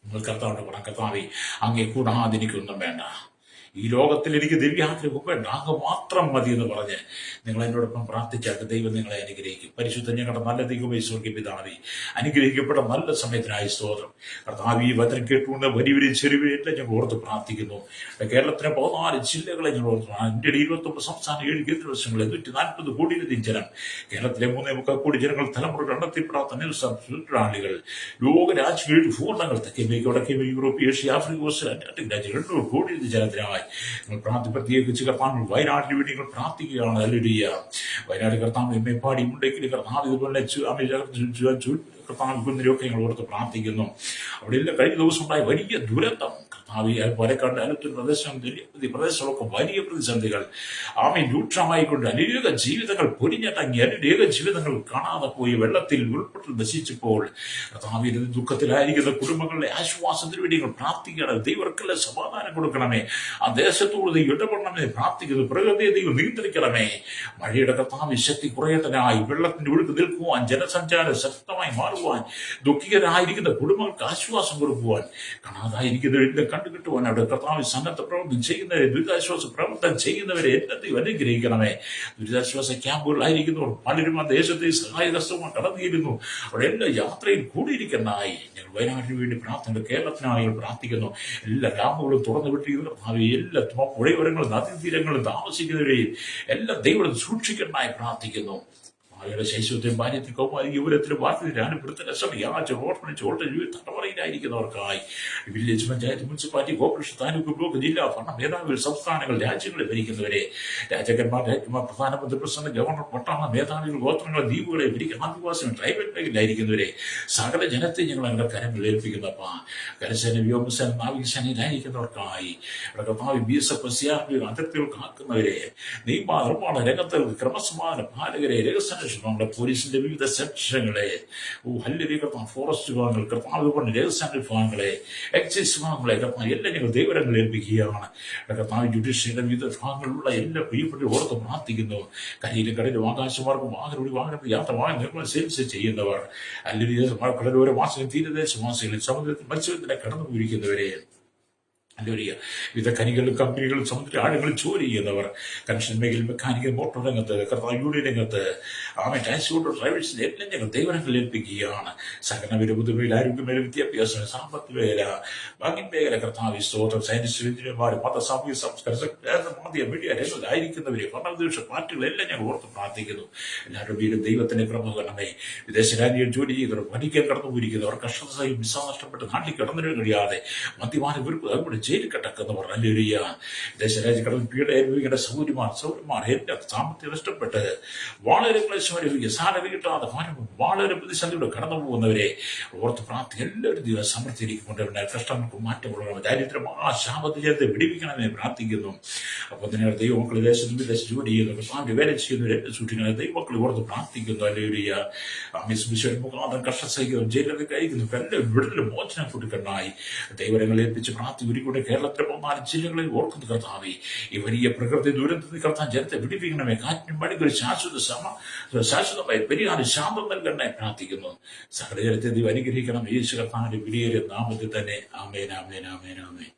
നിങ്ങൾ കർത്താവിന്റെ പണം, കർത്താവേ അങ്ങേ കൂടാതെ എനിക്കൊന്നും വേണ്ട, ഈ ലോകത്തിൽ എനിക്ക് ദിവ്യാഗ്രഹം വേണ്ട, അങ്ങ് മാത്രം മതി എന്ന് പറഞ്ഞ് നിങ്ങൾ എന്നോടൊപ്പം പ്രാർത്ഥിച്ചാട്ട് ദൈവം നിങ്ങളെ അനുഗ്രഹിക്കും. പരിശുദ്ധ ഞങ്ങളുടെ നല്ല ദൈവമേ സ്വർഗ്ഗ പിതാവേ, അനുഗ്രഹിക്കപ്പെട്ട നല്ല സമയത്തിനായി സ്തോത്രം. കർത്താവ് ഈ വചനം കേട്ടുകൊണ്ട് വലിയൊരു ചെരുവയെല്ലാം ഞങ്ങൾ ഓർത്ത് പ്രാർത്ഥിക്കുന്നു. കേരളത്തിലെ 14 ജില്ലകളെ ഞങ്ങൾ ഓർത്ത്, ഇന്ത്യയുടെ 29 സംസ്ഥാന 7 കേന്ദ്രദേശങ്ങൾ 140 കോടിയിലധികം ജനം, കേരളത്തിലെ 3.25 കോടി ജനങ്ങൾ, തലമുറകൾ എണ്ണത്തിൽപ്പെടാത്ത തൊഴിലാളികൾ, ലോകരാജ്യങ്ങളിൽ ഭൂഖണ്ഡങ്ങൾ, തെക്കേ അമേരിക്ക, വടക്കേ Europe, Asia, Africa, Australia, Antarctic രാജ്യങ്ങൾ 200 കോടിയിലധികം ജനത്തിനായി നിങ്ങൾ പ്രത്യേകിച്ച് കർത്താവ് വയനാട്ടിന് വേണ്ടി നിങ്ങൾ പ്രാർത്ഥിക്കുകയാണ്. ഹല്ലേലൂയ. വയനാട് കർത്താവ് മേപ്പാടി ഉണ്ടെങ്കിൽ കർത്താവ് ഇതുപോലെ കർത്താവ് ഞങ്ങൾ ഓർത്ത് പ്രാർത്ഥിക്കുന്നു. അവിടെ എല്ലാം കഴിഞ്ഞ ദിവസം ഉണ്ടായ വലിയ ദുരന്തം, പാലക്കാട് അനത്തൂർ പ്രദേശങ്ങളൊക്കെ വലിയ പ്രതിസന്ധികൾ രൂക്ഷമായിക്കൊണ്ട് അനേക ജീവിതങ്ങൾ പൊരിഞ്ഞടങ്ങി, അനേക ജീവിതങ്ങൾ കാണാതെ പോയി വെള്ളത്തിൽ ഉൾപ്പെട്ട് നശിച്ചപ്പോൾ കർത്താവിന്റെ ദുഃഖത്തിലായിരിക്കുന്ന കുടുംബങ്ങളുടെ ആശ്വാസത്തിന് വേണ്ടി നിങ്ങൾ പ്രാർത്ഥിക്കണം. ദൈവർക്കെല്ലാം സമാധാനം കൊടുക്കണമേ. ആ ദേശത്തോട് ഇടപെടണമേ പ്രാർത്ഥിക്കുന്നു. പ്രകൃതിയെ ദൈവം നിയന്ത്രിക്കണമേ. മഴയുടെ കർത്താവ് ശക്തി കുറയേണ്ടതിനായി വെള്ളത്തിന്റെ ഒഴുക്ക് നിൽക്കുവാൻ, ജനസഞ്ചാരം ശക്തമായി മാറുവാൻ, ദുഃഖിതരായിരിക്കുന്ന കുടുംബങ്ങൾക്ക് ആശ്വാസം കൊടുക്കുവാൻ, കാണാതായിരിക്കുന്ന കണ്ടുകിട്ടുവാൻ അവിടെ കർത്താവ് സന്നദ്ധ പ്രവർത്തനം ചെയ്യുന്നവരെ, ദുരിതാശ്വാസ പ്രവർത്തനം ചെയ്യുന്നവരെ എല്ലാத்தைയും അനുഗ്രഹിക്കണമേ. ദുരിതാശ്വാസ ക്യാമ്പുകളിലായിരിക്കുന്നവർ പലരും ആ ദേശത്തെ സഹായഹസ്തമായി കടന്നിരുന്നു. അവിടെ എല്ലാ യാത്രയിൽ കൂടിയിരിക്കുന്നതായി ഞങ്ങൾ വയനാട്ടിന് വേണ്ടി പ്രാർത്ഥന, കേരളത്തിനായി പ്രാർത്ഥിക്കുന്നു. എല്ലാ ഗ്രാമങ്ങളും തുറന്നു വിട്ടിരിക്കുന്ന എല്ലാ പുഴയോരങ്ങളും നദീതീരങ്ങളും താമസിക്കുന്നവരെയും എല്ലാ ദൈവം സൂക്ഷിക്കുന്നതായി പ്രാർത്ഥിക്കുന്നു. അവയുടെ ശൈശവത്തെയും ബാല്യത്തിൽ കൗമാരി യുവനത്തിലും വാർത്തയിലാണ് വൃദ്ധരസം യാച ഓർഫനേജ് ഓൾട്ടേജ് തടവറയിലായിരിക്കുന്നവർക്കായി village panchayat municipality corporation taluk block ജില്ലാ ഭരണ മേധാവികൾ സംസ്ഥാനങ്ങൾ രാജ്യങ്ങളെ ഭരിക്കുന്നവരെ രാജാക്കന്മാർ രാജ്യമാർ പ്രധാനമന്ത്രി പ്രസിഡന്റ് ഗവർണർ പട്ടാള മേധാവികൾ ഗോത്രങ്ങൾ ദ്വീപുകളെ ഭരിക്കുന്ന ആദിവാസികൾ ട്രൈബൽ മേഖലയിലായിരിക്കുന്നവരെ സകല ജനത്തെ ഞങ്ങൾ ഞങ്ങളുടെ കരങ്ങളിൽ ഏൽപ്പിക്കുന്നപ്പ കരസേന വ്യോമസേന നാവികസേനയിലായിരിക്കുന്നവർക്കായി കർത്താവ് BSF CRP അതിർത്തികൾ കാക്കുന്നവരെ നിയമനിർമ്മാണ രംഗത്ത് ക്രമസമാധാന പാലകരെ രഹസ്യാന്വേഷണങ്ങളുടെ പോലീസിന്റെ വിവിധ സെക്ഷനുകളെ ഫോറസ്റ്റ് വിഭാഗങ്ങൾ കർത്താവ് രഹസ്യാന്വേഷണ വിഭാഗങ്ങളെ എക്സൈസ് വിഭാഗങ്ങളെ കർത്താവ് എല്ലാം ഞങ്ങൾ ദൈവരങ്ങളിൽ ഏൽപ്പിക്കുകയാണ് കർത്താവ് ജുഡീഷ്യറിയുടെ വിവിധ വിഭാഗങ്ങളിലുള്ള എല്ലാ പ്രിയപ്പെട്ട ഓർത്ത് പ്രാർത്ഥിക്കുന്നു കരയിലും കടലിലും ആകാശമാർഗം വാഹനത്തിൽ യാത്രവാഹന നിർമ്മാണം സെയിൽസ് ചെയ്യുന്നവർ അല്ലെങ്കിൽ കടലോര വാസികളും തീരദേശവാസികളും സമുദ്രത്തിൽ മത്സ്യബന്ധന കടന്നു പോയിരിക്കുന്നവരെ വിവിധ ഖനികളിലും കമ്പനികളും സമുദ്ര ആഴങ്ങളിൽ ജോലി ചെയ്യുന്നവർ കൺസ്ട്രക്ഷൻ മേഖലയിൽ മെക്കാനിക്കൽ മോട്ടോർ രംഗത്ത് കർത്താവ് യൂണിയൻ രംഗത്ത് ടാക്സി ഓട്ടോ ഡ്രൈവേഴ്സിന്റെ എല്ലാം ഞങ്ങൾ ദൈവരങ്ങളിൽ ഏൽപ്പിക്കുകയാണ് സഹകരണ വില പുതുമയിൽ ആരോഗ്യമേല വിദ്യാഭ്യാസം സാമ്പത്തിക മേഖല ബാങ്കിങ് മേഖല കർത്താവ് സ്തോത്രം സയന്റിസ്റ്റ് എഞ്ചിനീയർമാർ മത സാമൂഹിക സംസ്കാര മീഡിയ രംഗത്തായിരിക്കുന്നവരെ ഭരണവിദേശ പാർട്ടികളെല്ലാം ഞങ്ങൾ ഓർത്ത് പ്രാർത്ഥിക്കുന്നു എല്ലാവരുടെയും ദൈവത്തിന്റെ പ്രമുഖരണമേ വിദേശ രാജ്യങ്ങളിൽ ജോലി ചെയ്തവർ പഠിക്കാൻ കടന്നു പോയിരിക്കുന്നവർ കഷ്ടതയും വിസ നഷ്ടപ്പെട്ട് നാട്ടിൽ കടന്നിടാൻ കഴിയാതെ മദ്യപാന വിരുപ്പ് അതുകൊണ്ട് ജയിലിൽ കിടക്കുന്നവർ അല്ലേലൂയ ദേശരാജ്യ കടന്ന് പീഡ അനുഭവിക്കേണ്ട സൗര്യമാർ എന്റെ സാമ്പത്തികം നഷ്ടപ്പെട്ട് വളരെ ക്ലേശം അനുഭവിക്കുക സാലറി കിട്ടാതെ വളരെ പ്രതിസന്ധിയോടെ കടന്നു പോകുന്നവരെ ഓർത്ത് പ്രാർത്ഥി എല്ലാവരും ദിവസം സമൃദ്ധിയിലേക്ക് കൊണ്ടുവരുന്ന കഷ്ടങ്ങൾക്ക് മാറ്റമുള്ള ദാരിദ്ര്യം ആ ശാപത്തെ വിടിവിക്കണമെന്ന് പ്രാർത്ഥിക്കുന്നു. അപ്പോൾ തന്നെ ദൈവമക്കൾ ദേശത്ത് വിദേശ ജോലി ചെയ്യുന്നു സ്വാമി വേല ചെയ്യുന്നവരെ സൂക്ഷിക്കുന്ന ദൈവമക്കൾ ഓർത്ത് പ്രാർത്ഥിക്കുന്നു. അല്ലേലൂയ മുഖാന്തരം കഷ്ട സഹിക്കുന്നു ജയിലൊക്കെ കഴിക്കുന്നു എല്ലാവരും വിടുതൽ മോചനം കൊടുക്കണമായി ദൈവരങ്ങളെ ഏൽപ്പിച്ച് പ്രാർത്ഥി ഒരുക്കൂടെ കേരളത്തിലെ 4 ജില്ലകളിൽ ഓർക്കുന്ന കർത്താവേ ഈ വലിയ പ്രകൃതി ദുരന്തത്തിൽ കർത്താൻ ജനത്തെ വിടിപ്പിക്കണമേ കാറ്റിനും മണിക്ക് ഒരു ശാശ്വതമായി പരിഹാരം ശാന്തം നൽകണേ പ്രാർത്ഥിക്കുന്നു. സകല ജനത്തെ ദൈവം അനുഗ്രഹിക്കണം യേശു കർത്താവിന്റെ വിലയേറിയ നാമത്തിൽ തന്നെ ആമേൻ ആമേൻ ആമേൻ ആമേൻ.